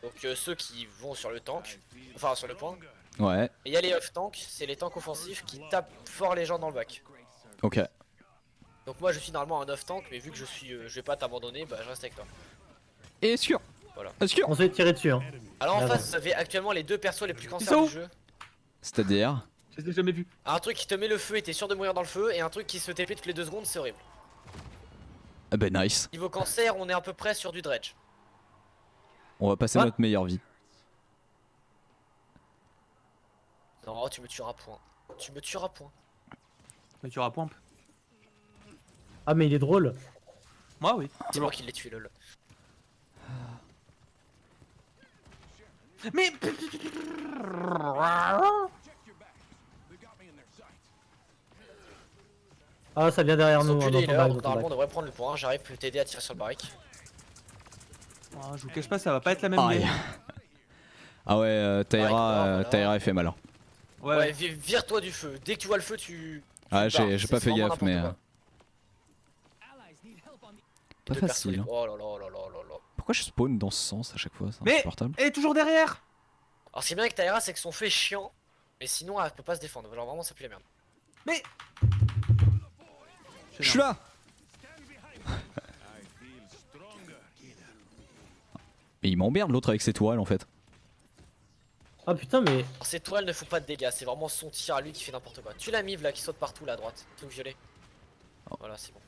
donc ceux qui vont sur le tank, enfin sur le point. Ouais, Et il y a les off-tanks, c'est les tanks offensifs qui tapent fort les gens dans le bac. ok. Donc moi je suis normalement un off-tank, mais vu que je vais pas t'abandonner, bah je reste avec toi. Et sûr. Voilà. Sûr. On se fait tirer dessus. Hein. Alors en Là, face, vous avez actuellement les deux persos les plus sont cancers où du jeu. C'est-à-dire. Je les ai jamais vus. Un truc qui te met le feu et t'es sûr de mourir dans le feu, et un truc qui se TP toutes les 2 secondes, c'est horrible. Ah bah nice. Niveau cancer, on est à peu près sur du dredge. On va passer What notre meilleure vie. Non, tu me tueras point. Tu me tueras point. Mais tu auras point. Ah, mais il est drôle. Moi, oui. C'est moi qui l'ai tué, lol. Mais. Ah, ça vient derrière Ils sont nous. plus Hein, les dans ton healers, bac, donc dans ton normalement on bac. devrait prendre le point. J'arrive pour t'aider à tirer sur le barrique. Oh, je vous cache pas, ça va pas être la même Aïe. game. Ah ouais, Ouais, Taïra, voilà. Taïra, il fait mal. Hein. Ouais, Ouais, vire-toi du feu. Dès que tu vois le feu, tu. Ah, tu pars. j'ai pas C'est fait vraiment gaffe, mais. n'importe Pas Deux persos, facile. Hein. Oh là là là là là là. Pourquoi je spawn dans ce sens à chaque fois? C'est Mais- insupportable. elle est toujours derrière. Alors, ce qui est bien avec Taïra, c'est que son feu est chiant. Mais sinon, elle peut pas se défendre. Alors, vraiment, ça pue la merde. Mais. Je suis là. Mais il m'emmerde l'autre avec ses toiles en fait. Ah putain, mais. Alors, ces toiles ne font pas de dégâts. C'est vraiment son tir à lui qui fait n'importe quoi. Tu l'as Mive là qui saute partout là à droite. Tout violet. Voilà, c'est bon.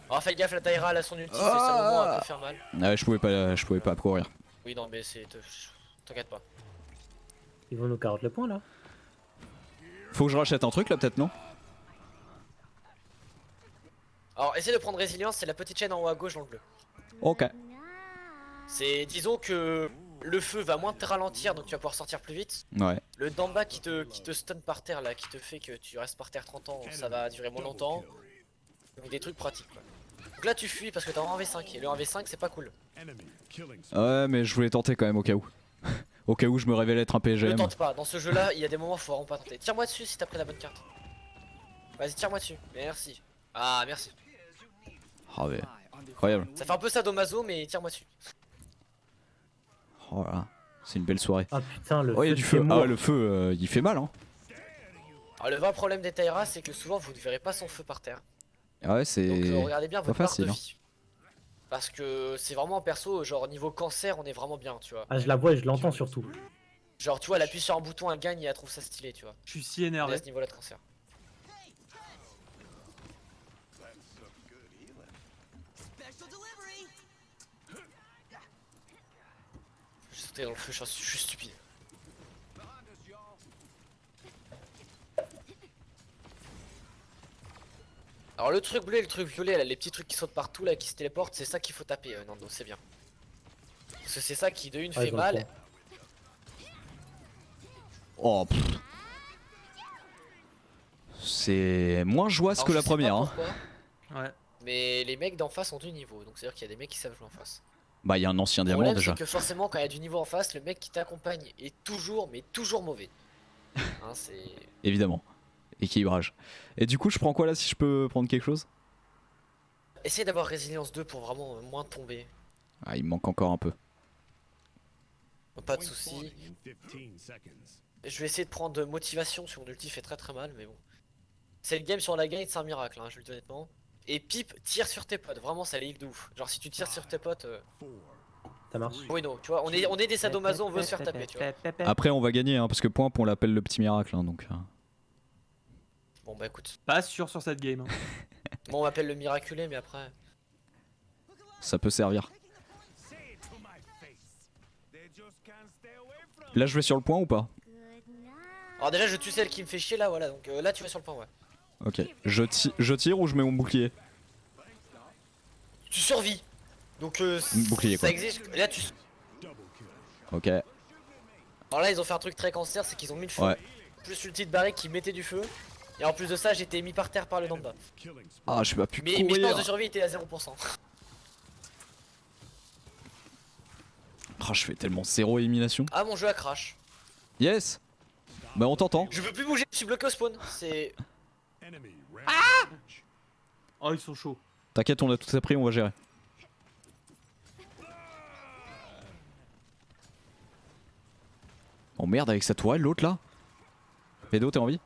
Alors, fais gaffe, la Taïra, elle a son ulti. C'est ça le moment, elle peut faire mal. Ouais, je pouvais pas courir. Oui, non, mais c'est. T'inquiète pas. Ils vont nous carotte le point là. Faut que je rachète un truc là peut-être non? Alors, essaye de prendre résilience. C'est la petite chaîne en haut à gauche dans le bleu. Ok. C'est. Disons que. Le feu va moins te ralentir, donc tu vas pouvoir sortir plus vite. Ouais. Le d'en bas qui te stun par terre là, qui te fait que tu restes par terre 30 ans, ça va durer moins longtemps. Donc des trucs pratiques quoi. Donc là tu fuis parce que t'as un V5 et le 1v5 c'est pas cool. Ouais, mais je voulais tenter quand même au cas où. Au cas où je me révèle être un Ne PGM. tente pas, dans ce jeu là il y a des moments où faut vraiment pas tenter. Tire-moi dessus si t'as pris la bonne carte. Vas-y tire-moi dessus, merci. Ah merci. Ah ouais. Incroyable. Ça fait un peu sadomaso mais tire-moi dessus. Oh là là. C'est une belle soirée. Ah putain, le Oh, il y a feu du de feu. Seymour. Ah, le feu, il fait mal hein. Alors le vrai problème des Taïra c'est que souvent vous ne verrez pas son feu par terre. Ah ouais, Donc c'est. regardez bien pas votre barre facile, de hein. vie. Parce que c'est vraiment un perso, genre niveau cancer on est vraiment bien tu vois. Ah, je la vois et je l'entends surtout. Genre tu vois elle appuie sur un bouton, elle gagne et elle trouve ça stylé tu vois. Je suis si On est énervé. à ce niveau là de cancer. Je vais sauter dans le feu, je suis stupide. Alors le truc bleu et le truc violet, là, les petits trucs qui sautent partout là, qui se téléportent, c'est ça qu'il faut taper Nando, c'est bien. Parce que c'est ça qui de une Ah, fait ils ont mal. le point. Oh. Pff. C'est moins joyeux Alors, que je la sais première. pas Hein. pourquoi, Ouais. mais les mecs d'en face ont du niveau, donc c'est à dire qu'il y a des mecs qui savent jouer en face. Bah, il y a un ancien Le diamant problème déjà. c'est que forcément quand il y a du niveau en face, le mec qui t'accompagne est toujours, mais toujours mauvais. Hein, c'est... Évidemment. Équilibrage. Et du coup, je prends quoi là si je peux prendre quelque chose? Essaye d'avoir résilience 2 pour vraiment moins tomber. Ah, il me manque encore un peu. Pas de soucis. Je vais essayer de prendre motivation sur mon ulti fait très très mal mais bon. C'est le game sur la gagne, c'est un miracle hein, je le dis honnêtement. Et Pipe tire sur tes potes, vraiment ça ligue de ouf. Genre si tu tires sur tes potes, Ça marche. oui non, tu vois, on est des sadomaso, on veut se faire taper tu vois. Après, on va gagner hein, parce que point, on l'appelle le petit miracle. Hein, donc, Bon bah écoute, Pas sûr sur cette game. Hein. bon on m'appelle le miraculé mais après... ça peut servir. Là, je vais sur le point ou pas? Alors déjà je tue celle qui me fait chier là, voilà, donc là tu vas sur le point ouais. Ok. Je tire ou je mets mon bouclier? Tu survis. Donc Bouclier, ça quoi. exige... Là tu... Ok. Alors là ils ont fait un truc très cancer, c'est qu'ils ont mis le feu. Ouais. Plus une petite barrique qui mettait du feu. Et en plus de ça j'ai été mis par terre par le d'en bas. Ah, je vais pas pu Mais mes chances courir. de survie étaient à 0%. Ah, je fais tellement zéro élimination. Ah mon jeu a crash. Yes. Bah, on t'entend. Je peux plus bouger, je suis bloqué au spawn. C'est... Oh, ils sont chauds. T'inquiète, on a tout appris, on va gérer. Oh merde, avec sa tourelle, l'autre là. Vedo, t'es en vie?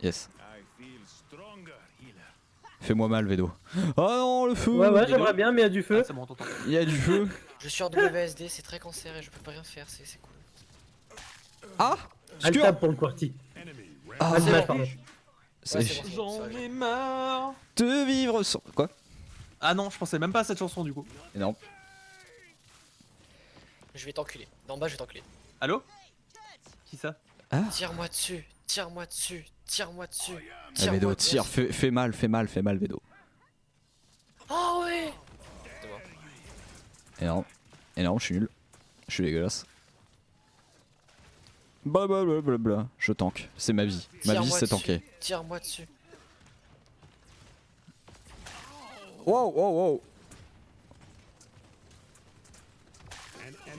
Yes. I feel stronger, healer. Fais-moi mal, Vedo. Oh non, le feu! Ouais, j'aimerais bien, mais il y a du feu. Ah, c'est bon, t'entends. Il y a du feu. Je suis en WSD, c'est très cancer et je peux pas rien faire, c'est cool. Ah! Elle Scur! tape pour le QWERTY. Ah, c'est bon. pardon. c'est Ouais, c'est bon. J'en ai marre. de vivre sans. Quoi? Ah non, je pensais même pas à cette chanson du coup. Énorme. Je vais t'enculer. D'en bas, je vais t'enculer. Allô? Qui ça? Tire-moi dessus, tire-moi dessus, tire-moi dessus. Ah, Vedo, tire, fais mal, Vedo. Oh ouais. Énorme. Énorme, je suis nul. Je suis dégueulasse. Blablabla. Je tank. C'est ma vie. Ma vie, Tire-moi c'est dessus, tanker. Tire-moi dessus. Wow.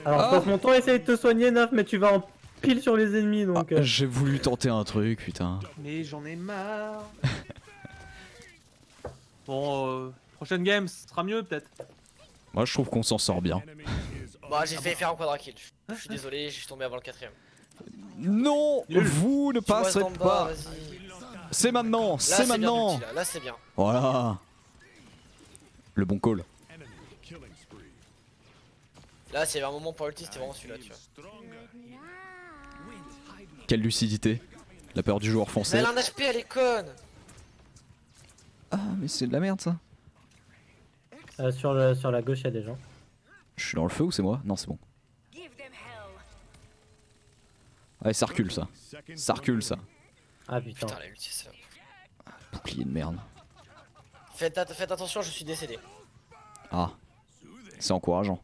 Alors, je passe mon temps à essayer de te soigner, Naf, mais tu vas en pile sur les ennemis, donc... J'ai voulu tenter un truc, putain. Mais j'en ai marre. Bon, prochaine game, ce sera mieux peut-être. Moi, je trouve qu'on s'en sort bien. Bah, j'ai failli faire un quadra kill. Je suis désolé, je suis tombé avant le 4ème. Non, vous ne passerez pas. C'est maintenant, c'est maintenant. Là, c'est bien. Voilà. Le bon call. Là, s'il y avait un moment pour ulti, c'était vraiment celui-là, tu vois. Quelle lucidité. La peur du joueur Mais foncé. elle a un HP, elle est conne. Ah, mais c'est de la merde ça. sur la gauche, il y a des gens. Je suis dans le feu ou c'est moi? Non, c'est bon. Ouais, ça recule ça. Ça recule ça. Ah putain. Putain, la ulti, ça. Bouclier de merde. Faites attention, je suis décédé. Ah. C'est encourageant.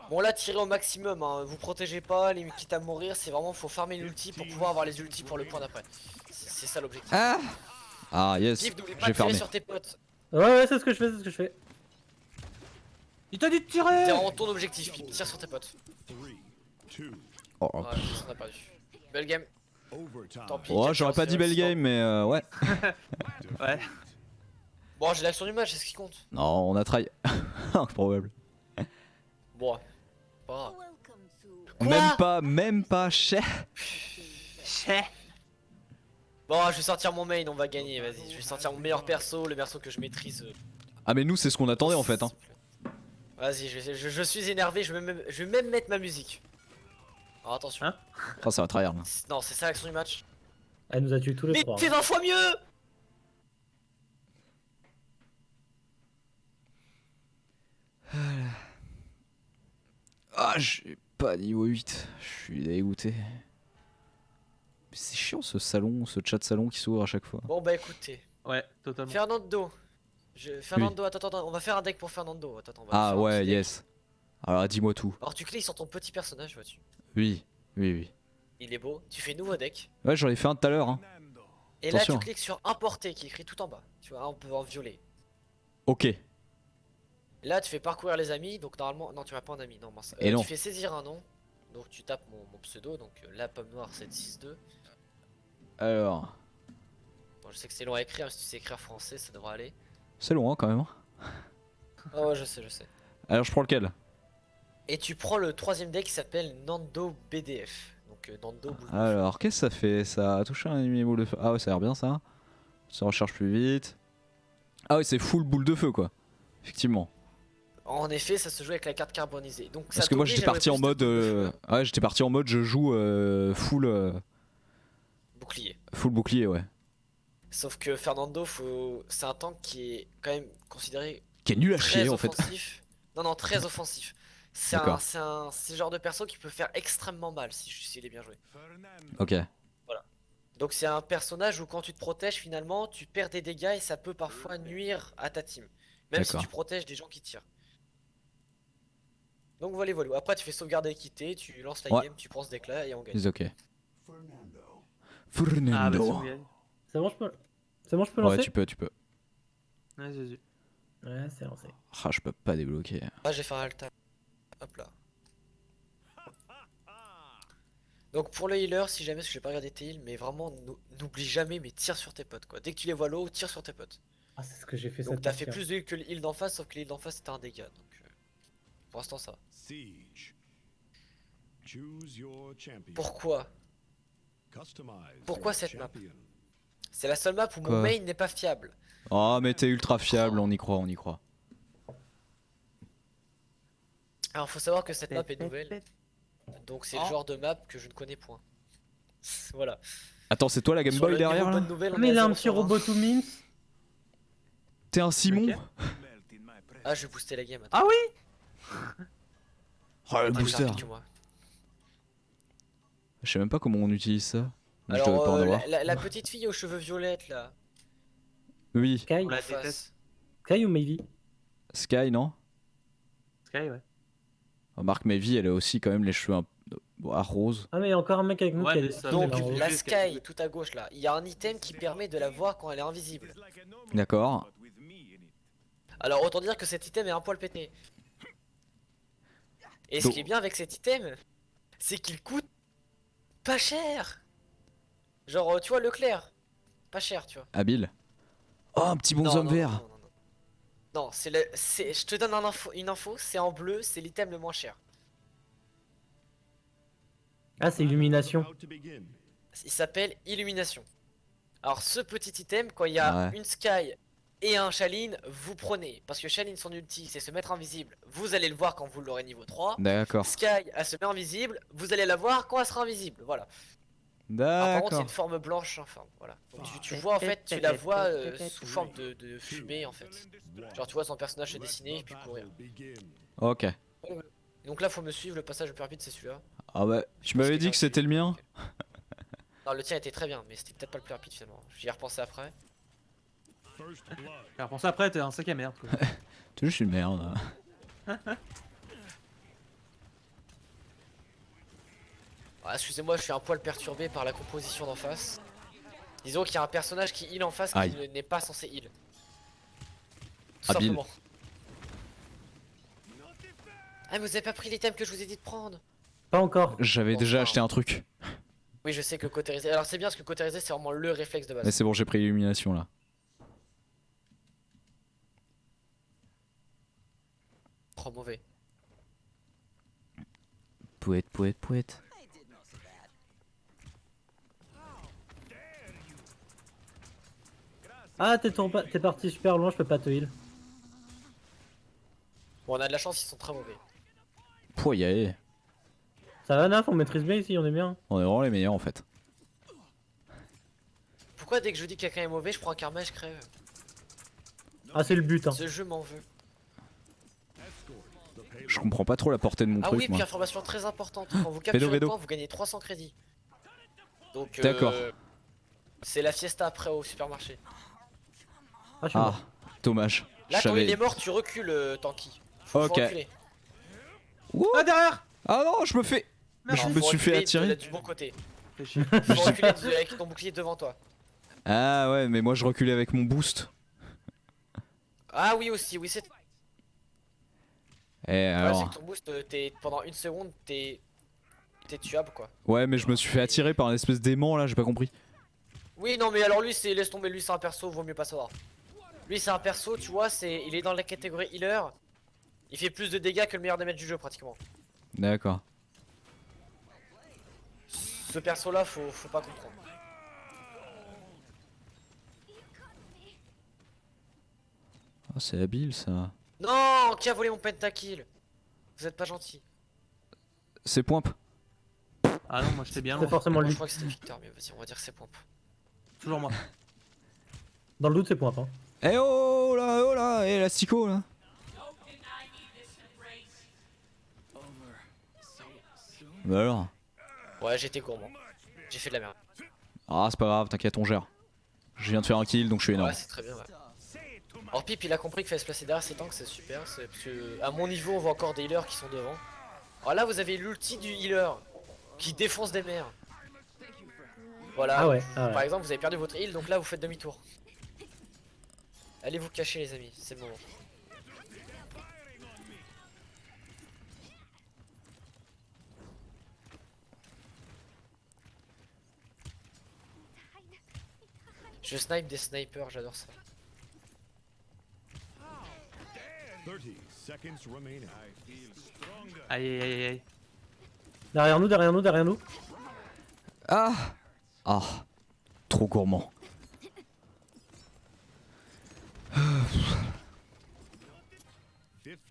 Bon, là, tirez au maximum, hein. Vous protégez pas, les quitte à mourir, c'est vraiment, faut farmer l'ulti pour pouvoir avoir les ultis pour le point d'après. C'est ça l'objectif. Ah. Ah yes. Steve, n'oublie pas J'ai de tirer fermé. sur tes potes. Ouais, c'est ce que je fais, Il t'a dit de tirer. C'est vraiment ton objectif, Pip. Tire sur tes potes. Oh, Voilà, on a perdu. Belle game. Tant pis. oh, quelle j'aurais chance, pas dit belle game, mais ouais. Ouais. Bon, j'ai l'action du match, c'est ce qui compte. Non, on a try. Improbable. Bon. Pas grave. Même pas, cher. Bon, je vais sortir mon main, on va gagner, vas-y. Je vais sortir mon meilleur perso, le perso que je maîtrise. Ah, mais nous, c'est ce qu'on attendait en fait. Hein. Vas-y, je suis énervé, je vais même mettre ma musique. Alors attention. Hein Ah, ça va tryhard là. Non, c'est ça l'action du match. Elle nous a tué tous les Mais trois. fais 20 fois mieux. Ah, je suis pas niveau 8. Je suis dégoûté. Mais c'est chiant ce salon, ce chat salon qui s'ouvre à chaque fois. Bon bah écoutez. Ouais, totalement. Fernando. Fernando, attends, on va faire un deck pour Fernando. Attends, on va Ah faire un ouais, petit deck. yes. Alors dis-moi tout. Alors tu cliques sur ton petit personnage, vois-tu. Oui. Il est beau. Tu fais nouveau deck. Ouais, j'en ai fait un tout à l'heure. Hein. Et Attention. là tu cliques sur importer qui est écrit tout en bas. Tu vois, un peu en violet. Ok. Là tu fais parcourir les amis. Donc normalement, non tu m'as pas un ami. Non, mince. Et non. Tu fais saisir un nom. Donc tu tapes mon pseudo. Donc la pomme noire 762. Alors. Bon, je sais que c'est long à écrire. Mais si tu sais écrire français, ça devrait aller. C'est long hein, quand même. Hein. Ah ouais, je sais. Alors je prends lequel? Et tu prends le troisième deck qui s'appelle Nando BDF. Donc Nando boule de feu. Alors qu'est-ce que ça fait? Ça a touché un ennemi boule de feu. Ah ouais, ça a l'air bien ça. Ça recharge plus vite. Ah ouais, c'est full boule de feu quoi. Effectivement. En effet, ça se joue avec la carte carbonisée. Donc, ça Parce que moi t'oblige j'étais à parti en jouer plus mode. de boules de feu. Ouais, j'étais parti en mode je joue Bouclier. full bouclier, ouais. Sauf que Fernando, c'est un tank qui est quand même considéré Qui est nul à très chier en fait. offensif. Non, très offensif. C'est D'accord. le genre de perso qui peut faire extrêmement mal si il est bien joué. Ok. Donc c'est un personnage où quand tu te protèges finalement, tu perds des dégâts et ça peut parfois nuire à ta team. Même si D'accord. tu protèges des gens qui tirent. Donc voilà. Après tu fais sauvegarde équité, tu lances la Ouais. game, tu prends ce deck là et on gagne. C'est ok. Ah bah Fernando. c'est bon, gagne. C'est bon, je peux Ouais, lancer. tu peux. Vas-y. Ouais, c'est lancé. Ah, je peux pas débloquer. Ah, je vais faire un alta. Hop là. Donc pour le healer, si jamais, parce que j'ai pas regardé tes heals, mais vraiment n'oublie jamais, mais tire sur tes potes quoi. Dès que tu les vois low, tire sur tes potes. Ah, c'est ce que j'ai fait Donc cette t'as fait partie. plus de heal que le heal d'en face, sauf que le heal d'en face c'était un dégât. Donc pour l'instant ça va. Siege. Choose your champion. Pourquoi? Customize Pourquoi your cette map? champion. C'est la seule map où mon Quoi? main n'est pas fiable. Oh, mais t'es ultra fiable, on y croit, on y croit. Alors faut savoir que cette map est nouvelle. Donc c'est le genre de map que je ne connais point. Voilà. Attends, c'est toi la Game Sur Boy le derrière niveau là? bonne nouvelle, Ah, on mais est il à a un 0 petit sur 20. robot tout mince. T'es un Simon? Ok. Ah, je vais booster la game. Ah oui. Oh, le T'es plus booster. rapide que moi. Je sais même pas comment on utilise ça. Je devais Alors, pas en avoir. la petite fille aux cheveux violettes là. Oui, Sky, On la en face. déteste. Sky ou Maybe? Sky, non? Sky, ouais. Remarque, Maevy, elle a aussi quand même les cheveux roses. Ah, mais il y a encore un mec avec nous Ouais, qui a mais des ça, skins Donc mais en rose. la Qu'est-ce qu'elle Sky fait tout à gauche là, il y a un item qui permet de la voir quand elle est invisible. D'accord. Alors autant dire que cet item est un poil pété. Et ce Donc- qui est bien avec cet item, c'est qu'il coûte pas cher. Genre tu vois Leclerc, pas cher tu vois. Habile. Oh, un petit bonhomme vert. non. Non, je te donne une info, c'est en bleu, c'est l'item le moins cher. Ah, c'est Illumination. About to begin. Il s'appelle Illumination. Alors ce petit item, quand il y a Ouais. une Sky et un Shaline, vous prenez. Parce que Shaline, son ulti, c'est se mettre invisible. Vous allez le voir quand vous l'aurez niveau 3. D'accord. Sky, elle se met invisible. Vous allez la voir quand elle sera invisible. Voilà. Alors, par contre, c'est D'accord. une forme blanche sans forme. Voilà. Donc, tu vois, en fait, tu la vois sous forme de fumée, en fait. Genre, tu vois son personnage se dessiner et puis courir. Begin. Ok. Donc là, faut me suivre. Le passage le plus rapide, c'est celui-là. Ah ouais, tu m'avais dit que c'était le mien? Non, le tien était très bien, mais c'était peut-être pas le plus rapide finalement. J'y ai repensé après. First blood. Alors pour ça après t'es un sac à merde quoi. T'es juste une merde. Ah, excusez-moi, je suis un poil perturbé par la composition d'en face. Disons qu'il y a un personnage qui heal en face Aïe. qui n'est pas censé heal. Tout Habile. simplement. Ah, mais vous avez pas pris l'item que je vous ai dit de prendre. Pas encore. J'avais déjà Enfin. acheté un truc. Oui, je sais que cautérisé. Alors c'est bien parce que cautérisé c'est vraiment le réflexe de base. Mais c'est bon, j'ai pris l'illumination là. Trop mauvais. Poète, poète, poète. Ah, t'es parti super loin, je peux pas te heal. Bon, on a de la chance, ils sont très mauvais. Pouah, y'a. Ça va, Naf, on maîtrise bien ici, on est bien. On est vraiment les meilleurs en fait. Pourquoi dès que je dis que quelqu'un est mauvais, je prends un karma et je crève? Ah, c'est le but, hein. Ce jeu m'en veut. Je comprends pas trop la portée de mon Ah truc oui, moi. puis information très importante. Quand vous capturez Vedo. le point, vous gagnez 300 crédits. Donc, D'accord. c'est la fiesta après au supermarché. Ah, je suis Ah, mort. dommage. Là, Je quand il savais. est mort, tu recules, Tanky. Faut Ok. reculer. Ouh. Ah derrière. Ah non, je me fais. Merde. Je Non, me faut suis fait reculer attirer. du bon côté. Fais chier. Faut reculer avec ton bouclier devant toi. Ah ouais, mais moi je reculais avec mon boost. Ah oui aussi, oui c'est. Eh Ouais, c'est alors. que ton boost, pendant une seconde, t'es tuable quoi. Ouais, mais je me suis fait attirer par un espèce d'aimant là, j'ai pas compris. Oui non mais alors lui c'est laisse tomber, lui c'est un perso, vaut mieux pas savoir. Lui c'est un perso, tu vois, il est dans la catégorie healer. Il fait plus de dégâts que le meilleur damage du jeu pratiquement. D'accord. Ce perso là faut pas comprendre. Ah, c'est habile ça. Non, qui a volé mon pentakill? Vous êtes pas gentil. C'est Poimp. Ah non moi j'étais bien C'est loin. forcément Moi je lui. crois que c'était Victor, mais vas-y on va dire que c'est Pompe. Toujours moi. Dans le doute, c'est point, hein. Eh oh là, eh l'astico là. Bah alors. Ouais j'étais gourmand. J'ai fait de la merde. Ah, c'est pas grave, t'inquiète, on gère. Je viens de faire un kill donc je suis énorme. Ouais c'est très bien ouais. Alors Pip il a compris qu'il fallait se placer derrière ses tanks, c'est super, c'est parce que à mon niveau on voit encore des healers qui sont devant. Alors là vous avez l'ulti du healer qui défonce des mers. Voilà, Ah ouais, par exemple vous avez perdu votre heal donc là vous faites demi-tour. Allez vous cacher les amis, c'est le moment. Je snipe des snipers, j'adore ça. 30 seconds remaining. Aïe aïe aïe aïe. Derrière nous, derrière nous, derrière nous. Ah. Ah. Trop gourmand.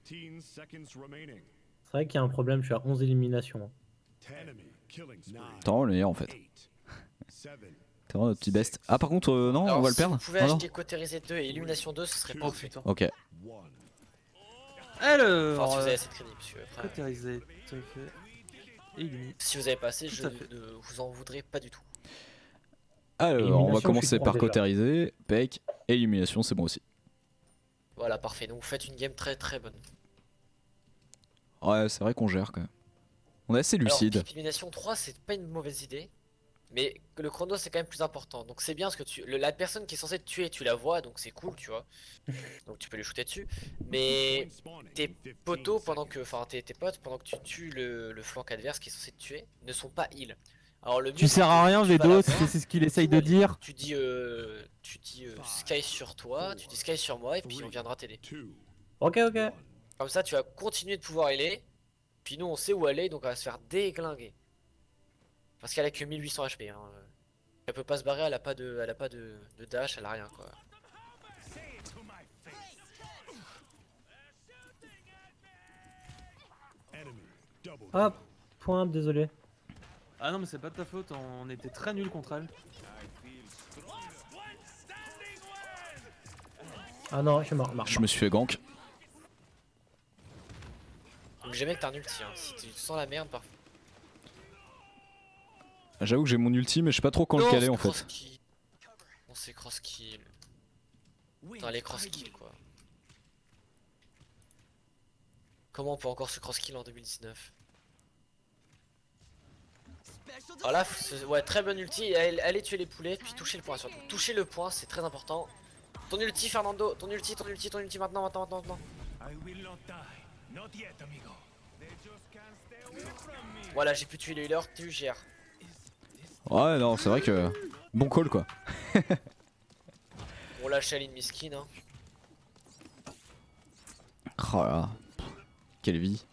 15 seconds remaining. C'est vrai qu'il y a un problème, je suis à 11 éliminations. 10 enemy killing spree. T'es vraiment le meilleur en fait. 8 7 T'es vraiment notre petit best. Ah par contre non, Alors, on va le si perdre. vous pouvez Non, non. acheter Cauterisé 2 et Illumination 2, ce serait Oh parfait. putain. Ok. 1. Alors, Enfin, si vous avez assez de crédit, parce que après, cautérisé, tout à fait. Et illumine. si vous avez pas assez, Tout je à fait. ne vous en voudrais pas du tout. Alors on va Élimination, je suis commencer droit par déjà. cautériser, Peck, élimination, c'est bon aussi. Voilà, parfait. Donc vous faites une game très très bonne. Ouais, c'est vrai qu'on gère quand même. On est assez Alors, lucide. Clip Illumination 3, c'est pas une mauvaise idée. Mais le chrono, c'est quand même plus important. Donc c'est bien parce que la personne qui est censée te tuer, tu la vois, donc c'est cool, tu vois. Donc tu peux lui shooter dessus. Mais tes potos, enfin tes potes, pendant que tu tues le flanc adverse qui est censé te tuer, ne sont pas heal. Alors le mieux, Tu c'est sers à que rien, tu vas Vedo, la voir, c'est ce qu'il essaye tu de vois, dire. Tu dis Sky sur toi, tu dis Sky sur moi, et puis on viendra t'aider. 2 Ok, ok. 1. Comme ça, tu vas continuer de pouvoir healer. Puis nous, on sait où elle est, donc elle va se faire déglinguer. Parce qu'elle a que 1800 HP. Hein. Elle peut pas se barrer, elle a pas de dash, elle a rien quoi. Enemy double. Hop, point, désolé. Ah non, mais c'est pas de ta faute, on était très nuls contre elle. Ah non, je suis mort. Je me suis fait gank. Donc jamais que t'as un ulti. Hein. Si tu sens la merde, parfois. J'avoue que j'ai mon ulti, mais je sais pas trop quand le caler en fait. On c'est cross kill. Putain, les cross kill quoi. Comment on peut encore se cross kill en 2019? Voilà, ouais, très bonne ulti. Allez tuer les poulets, puis toucher le point surtout. Toucher le point, c'est très important. Ton ulti, Fernando. Ton ulti maintenant. I will not die. Not yet, amigo. They just can't stay away from me. Voilà, j'ai pu tuer le healer, tu gères. Ouais, non, c'est vrai que. Bon call quoi. On lâche Aline Miskin. Hein. Oh là là. Quelle vie.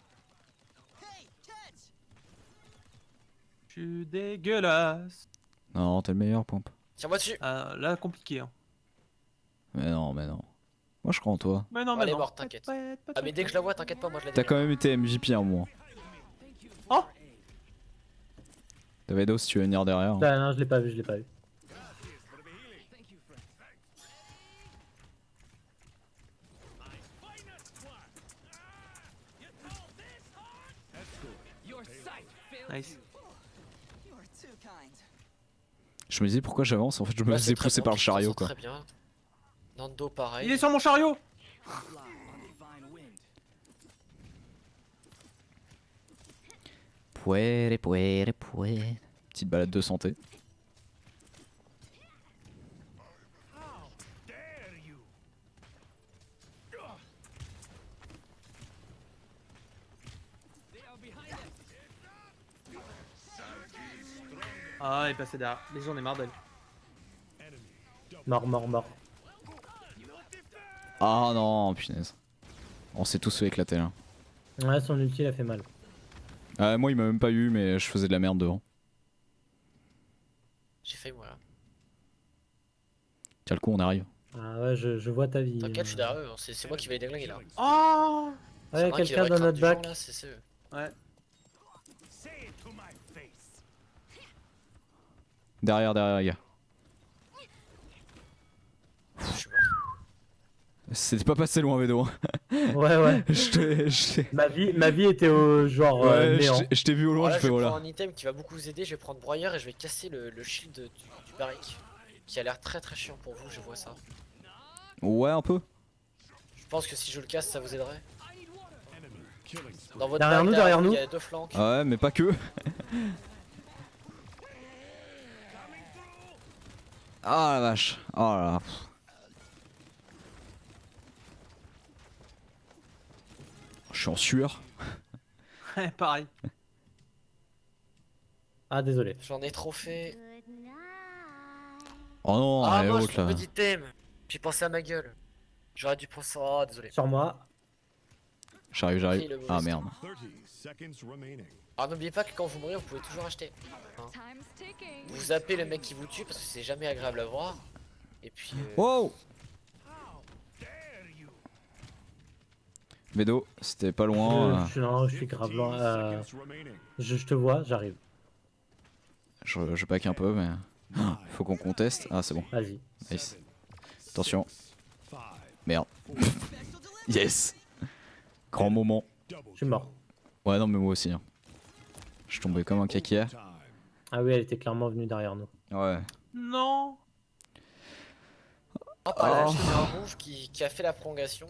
Je suis dégueulasse. Non, t'es le meilleur, Pompe. Tiens-moi dessus. Ah, là, compliqué. Hein. Mais non, mais non. Moi je crois en toi. Mais non, Elle mais est non. morte, t'inquiète. Ah, mais dès que je la vois, t'inquiète pas, moi je la T'as dégage. quand même été MVP un moment. Oh Davido, si tu veux venir derrière. Ah, non, je l'ai pas vu, je l'ai pas vu. Nice. Je me disais pourquoi j'avance, en fait je me Ouais, faisais c'est très pousser bon, par le tu t'en chariot sors quoi. Très bien. Nando pareil. Il est sur mon chariot. Pouet. Petite balade de santé. Dare you? Ah, il est passé derrière. Les gens, on est marre d'elle. Mort. Ah non, punaise. On s'est tous fait éclater là. Ouais, son ulti, il a fait mal. Moi il m'a même pas eu, mais je faisais de la merde devant. J'ai fait moi là. Tiens le coup, on arrive. Ah ouais, je vois ta vie. T'inquiète, je suis derrière eux. Hein. C'est moi qui vais les déglinguer là. Oh S'il y Ouais, en a un qui quelqu'un devrait dans craindre notre du genre, bac. là, c'est eux. Ouais. Say it to my face. Derrière les gars. Je suis mort. C'était pas passé loin Vedo. Ouais. Je t'ai Ma vie était au genre ouais, néant. je t'ai vu au loin, Alors là, je fais je vais voilà. prendre un item qui va beaucoup vous aider. Je vais prendre broyeur et je vais casser le shield du barrique. Qui a l'air très chiant pour vous, je vois ça. Ouais, un peu. Je pense que si je le casse, ça vous aiderait. Enemy killing spree. Dans votre Derrière bac, nous, derrière vous, nous. il y a deux flancs. Ah ouais, mais pas que. Ah la vache. Oh là là. Je suis en sueur. Ouais, pareil. Ah, désolé. J'en ai trop fait. Oh non, Ah, elle est moi, haute je là. me d'item. J'ai pensé à ma gueule. J'aurais dû penser. Oh, désolé. Sur moi. J'arrive. le mauvais Ah merde. 30 seconds remaining. Alors n'oubliez pas que quand vous mourrez, vous pouvez toujours acheter. Vous zappez le mec qui vous tue parce que c'est jamais agréable à voir. Et puis. Wow. Vedo, c'était pas loin. Non, je suis grave loin. Je te vois, j'arrive. Je back un peu, mais. Faut qu'on conteste. Ah, c'est bon. Vas-y. Nice. Attention. Merde. Yes. Grand moment. Je suis mort. Ouais, non, mais moi aussi. Hein. Je suis tombé comme un caquier. Ah oui, elle était clairement venue derrière nous. Ouais. Non. Oh, par là, j'ai un move qui a fait la prolongation.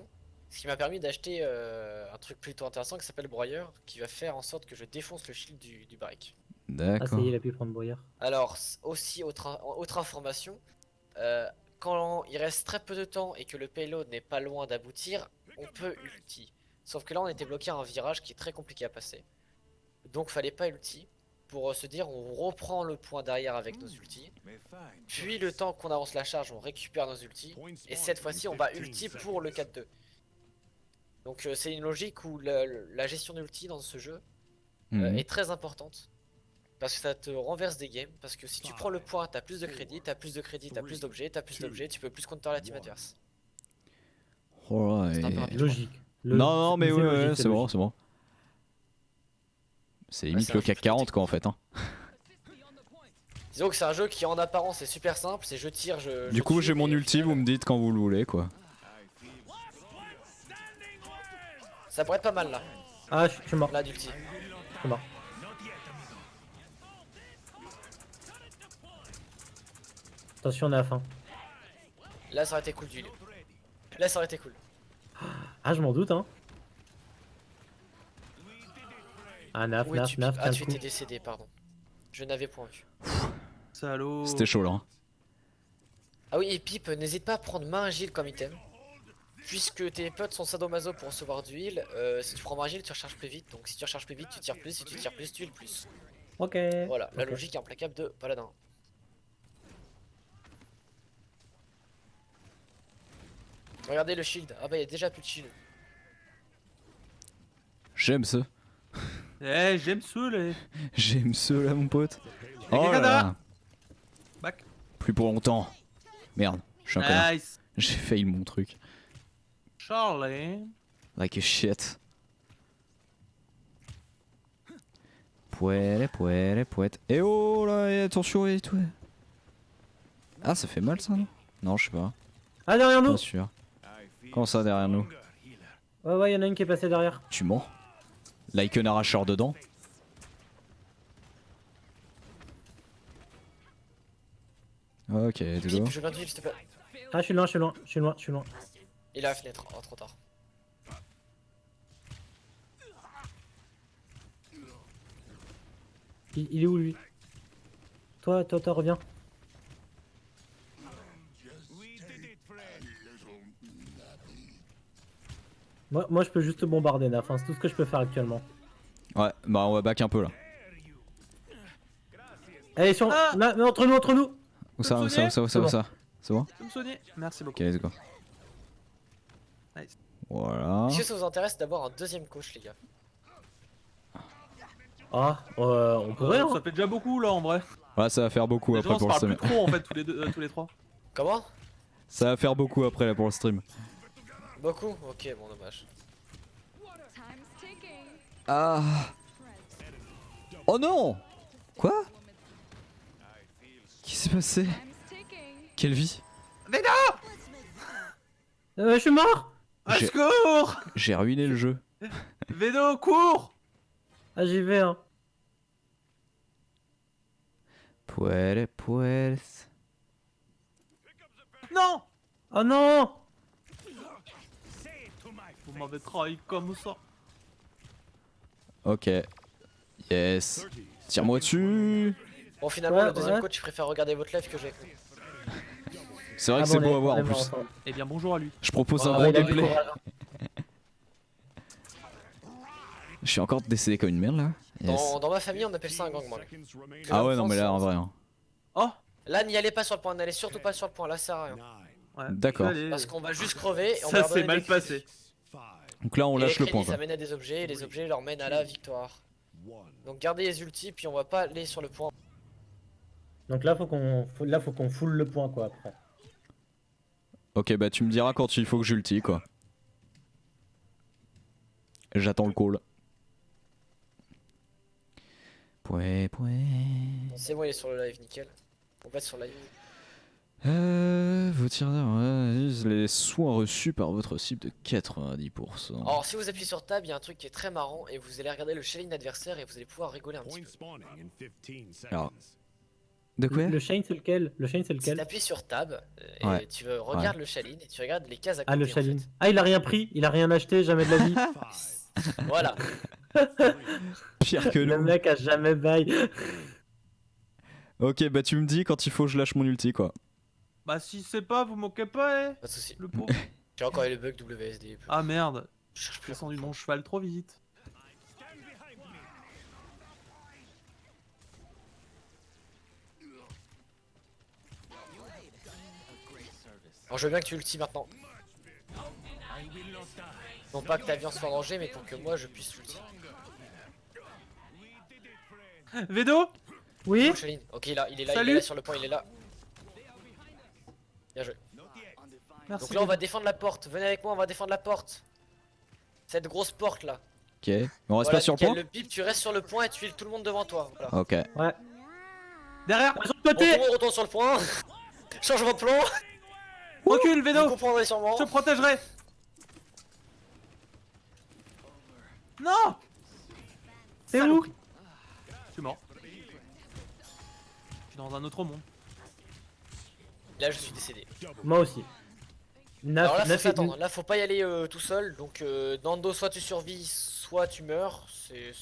Ce qui m'a permis d'acheter un truc plutôt intéressant qui s'appelle Broyeur, qui va faire en sorte que je défonce le shield du barrick. Ah, ça D'accord. y est, il a pu prendre Boyard. Alors, aussi, autre information, quand il reste très peu de temps et que le payload n'est pas loin d'aboutir, on peut ulti. Sauf que là, on était bloqué à un virage qui est très compliqué à passer. Donc, fallait pas ulti. Pour se dire, on reprend le point derrière avec nos ultis. Puis, le temps qu'on avance la charge, on récupère nos ultis. Et cette fois-ci, on va ulti pour le 4-2. Donc, c'est une logique où la gestion d'ulti dans ce jeu est très importante. Parce que ça te renverse des games. Parce que si tu prends le point, t'as plus de crédit, t'as plus de crédit, t'as plus d'objets, tu peux plus counter la team adverse. Oh, C'est un peu rapide. Logique. Non, mais ouais, logique, c'est bon, logique. c'est bon. C'est limite c'est le un jeu CAC 40 quoi en fait. Hein. Disons que c'est un jeu qui en apparence est super simple, c'est je tire, Du coup, tue, j'ai mon et au ulti, final, vous me dites quand vous le voulez quoi. Ça pourrait être pas mal là, Ah, je suis mort. là d'ulti. Je suis mort. Attention, on est à la fin. Là ça aurait été cool du Là ça aurait été cool. Ah, je m'en doute, hein. Ah, naf, Où es-tu, naf, Pip? tiens Ah le tu coup. étais décédé, pardon. Je n'avais point vu. Salaud. C'était chaud là. Hein. Ah oui, et Pip, n'hésite pas à prendre main agile comme item. Puisque tes potes sont sadomaso pour recevoir du heal, si tu prends main agile tu recharges plus vite. Donc si tu recharges plus vite tu tires plus, si tu tires plus tu heal plus. Ok. Voilà, la Ok. logique implacable de Paladin. Regardez le shield, ah bah il y a déjà plus de shield. J'aime ça. Eh, j'aime ceux là. J'aime ça là mon pote. Les Oh là Canada. là. Back. Plus pour longtemps. Merde, je suis un connard. Nice. J'ai fail mon truc. Charlie. Like a shit. Pouette. Eh oh là, et attention et tout. Ah, ça fait mal ça non? Non, je sais pas. Ah, derrière nous. Pas sûr. Comment ça derrière nous? Ouais, y'en a une qui est passée derrière. Tu mens? Like un arracheur dedans? Ok, let's go. Pip, je veux bien te heal s'il te plaît. Ah, je suis loin, je suis loin, je suis loin, je suis loin. Il est à la fenêtre, oh trop tard. Il est où lui? Toi, reviens. Moi, je peux juste te bombarder, Naf. Hein, c'est tout ce que je peux faire actuellement. Ouais, bah on va back un peu là. Allez, sur... Ah là, entre nous. Où ça, où Soigner. ça, où ça, où ça, où ça? C'est bon? Tu peux me soigner? Merci beaucoup. Ok, let's go. Nice. Voilà. Est-ce que ça vous intéresse d'avoir un deuxième coach les gars? Ah, on pourrait, hein. Ça fait déjà beaucoup là en vrai. Ouais, ça va faire beaucoup Les après gens se pour le parlent stream. plus trop en fait tous les deux, tous les trois. Comment? Ça va faire beaucoup après là pour le stream. Beaucoup? Ok, bon dommage. Ah. Oh non. Quoi? Qu'est-ce qui s'est passé? Quelle vie? Je suis mort. À J'ai- secours. J'ai ruiné le jeu. Vedo, cours. Ah, j'y vais, hein. Pouette. Non. Oh non. Vous m'avez trahi comme ça. Ok. Yes. Tire-moi dessus. Bon finalement Ouais, le deuxième ouais. coach je préfère regarder votre live que j'ai. C'est vrai Ah que bon, c'est on beau est- à voir on en est mort plus. ensemble. Eh bien bonjour à lui. Je propose un Ah, bon il a du gameplay. courage. Je suis encore décédé comme une merde là. Yes. Dans ma famille on appelle ça un gangbang. Ah ouais, non, mais là en vrai. Hein. Oh. Là n'y allez pas sur le point, n'allez surtout pas sur le point, là ça sert à rien. Ouais. D'accord. Allez. Parce qu'on va juste crever et on va Ça leur donner s'est mal des crédits. passé. Donc là, on Et les lâche le crédits, point ça quoi. mène à des objets et les objets leur mènent à la victoire. Donc gardez les ultis, puis on va pas aller sur le point. Donc là, faut qu'on full le point, quoi, après. Ok, bah tu me diras quand il faut que j'ulti quoi. J'attends le call. Pouet. C'est bon, il est sur le live, nickel. On va être sur le live. Vos tirs d'armes les soins reçus par votre cible de 90%. Alors si vous appuyez sur tab, il y a un truc qui est très marrant et vous allez regarder le shelling adversaire et vous allez pouvoir rigoler un petit peu. Alors, de quoi? Le Shane, c'est lequel? Le Shane, c'est Si lequel? t'appuies sur tab et Ouais. tu regardes le Shaline et tu regardes les cases à côté. Ah, le en Shaline. fait. Ah, il a rien pris, il a rien acheté, jamais de la vie. Voilà. Pire que Le nous. mec a jamais bail. Ok, bah tu me dis quand il faut que je lâche mon ulti quoi. Bah si c'est pas, vous moquez pas, Pas de soucis. le pauvre. J'ai encore eu le bug WSD. Ah merde, Je cherche j'ai plus. descendu de mon cheval trop vite. Alors je veux bien que tu ulti maintenant. Non pas que ta viande soit en danger, mais pour que moi je puisse ulti. Vedo. Oui? Oh, Shaline. Ok, il est là, Salut. il est là sur le point, il est là. Bien joué. Merci. Donc là on va défendre la porte. Venez avec moi, on va défendre la porte. Cette grosse porte là. Ok. On reste Voilà, pas sur le nickel, point? Le bip, tu restes sur le point et tu heals tout le monde devant toi. Voilà. Ok. Ouais. Derrière. Sur le Bon, tout côté! le monde retourne sur le point. Changement de plan. Recule, Vous Vedo. comprendrez sûrement. Je te protégerai. Non. C'est où? Je suis mort. Je suis dans un autre monde. Là je suis décédé. Moi aussi. Alors là faut 9 et s'attendre, là faut pas y aller tout seul, donc Nando soit tu survis, soit tu meurs, c'est...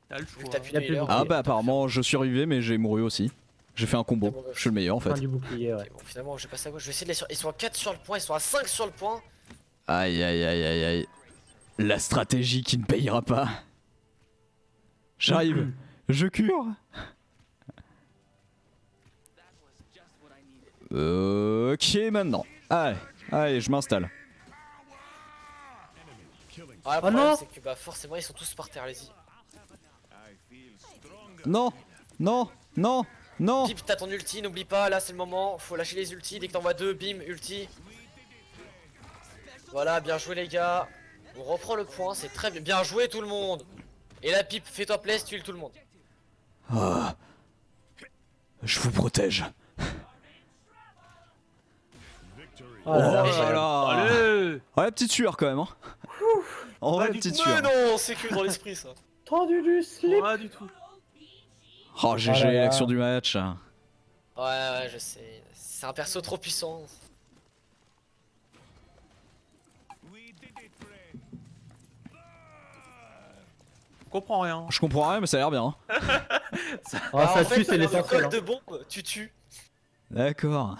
T'as le Vu que choix. t'as plus Y a de plus healer. de Ah bah apparemment je suis arrivé mais j'ai mouru aussi. J'ai fait un combo. Ah bon, bah, Je suis le meilleur en fait. fin du bouclier, ouais. Ok, bon finalement je passe à gauche, je vais essayer de les sur... Ils sont à 4 sur le point, ils sont à 5 sur le point. Aïe. La stratégie qui ne payera pas. J'arrive. Je cure. Ok maintenant. Allez, je m'installe. Ah le Oh problème non. c'est que bah forcément ils sont tous par terre, allez-y. Non. Pip t'as ton ulti, n'oublie pas, là c'est le moment, faut lâcher les ultis, dès que t'envoies 2, bim, ulti. Voilà, bien joué les gars. On reprend le point, c'est très bien, bien joué tout le monde. Et là Pip, fais-toi plaisir, tu heals tout le monde. Ah. Je vous protège. Oh là là. Oh là là. Allez. Oh la petite sueur quand même. Hein. En vrai, petite sueur. Mais non, c'est que dans l'esprit ça. Tendu du slip. Pas du tout. Oh Oh GG, là là. l'action du match. Ouais, je sais. C'est un perso trop puissant. Je comprends rien. Je comprends rien mais ça a l'air bien. Hein. Oh, ça en fait, tue, c'est le l'essentiel. col Hein. de bombe, tu tues. D'accord.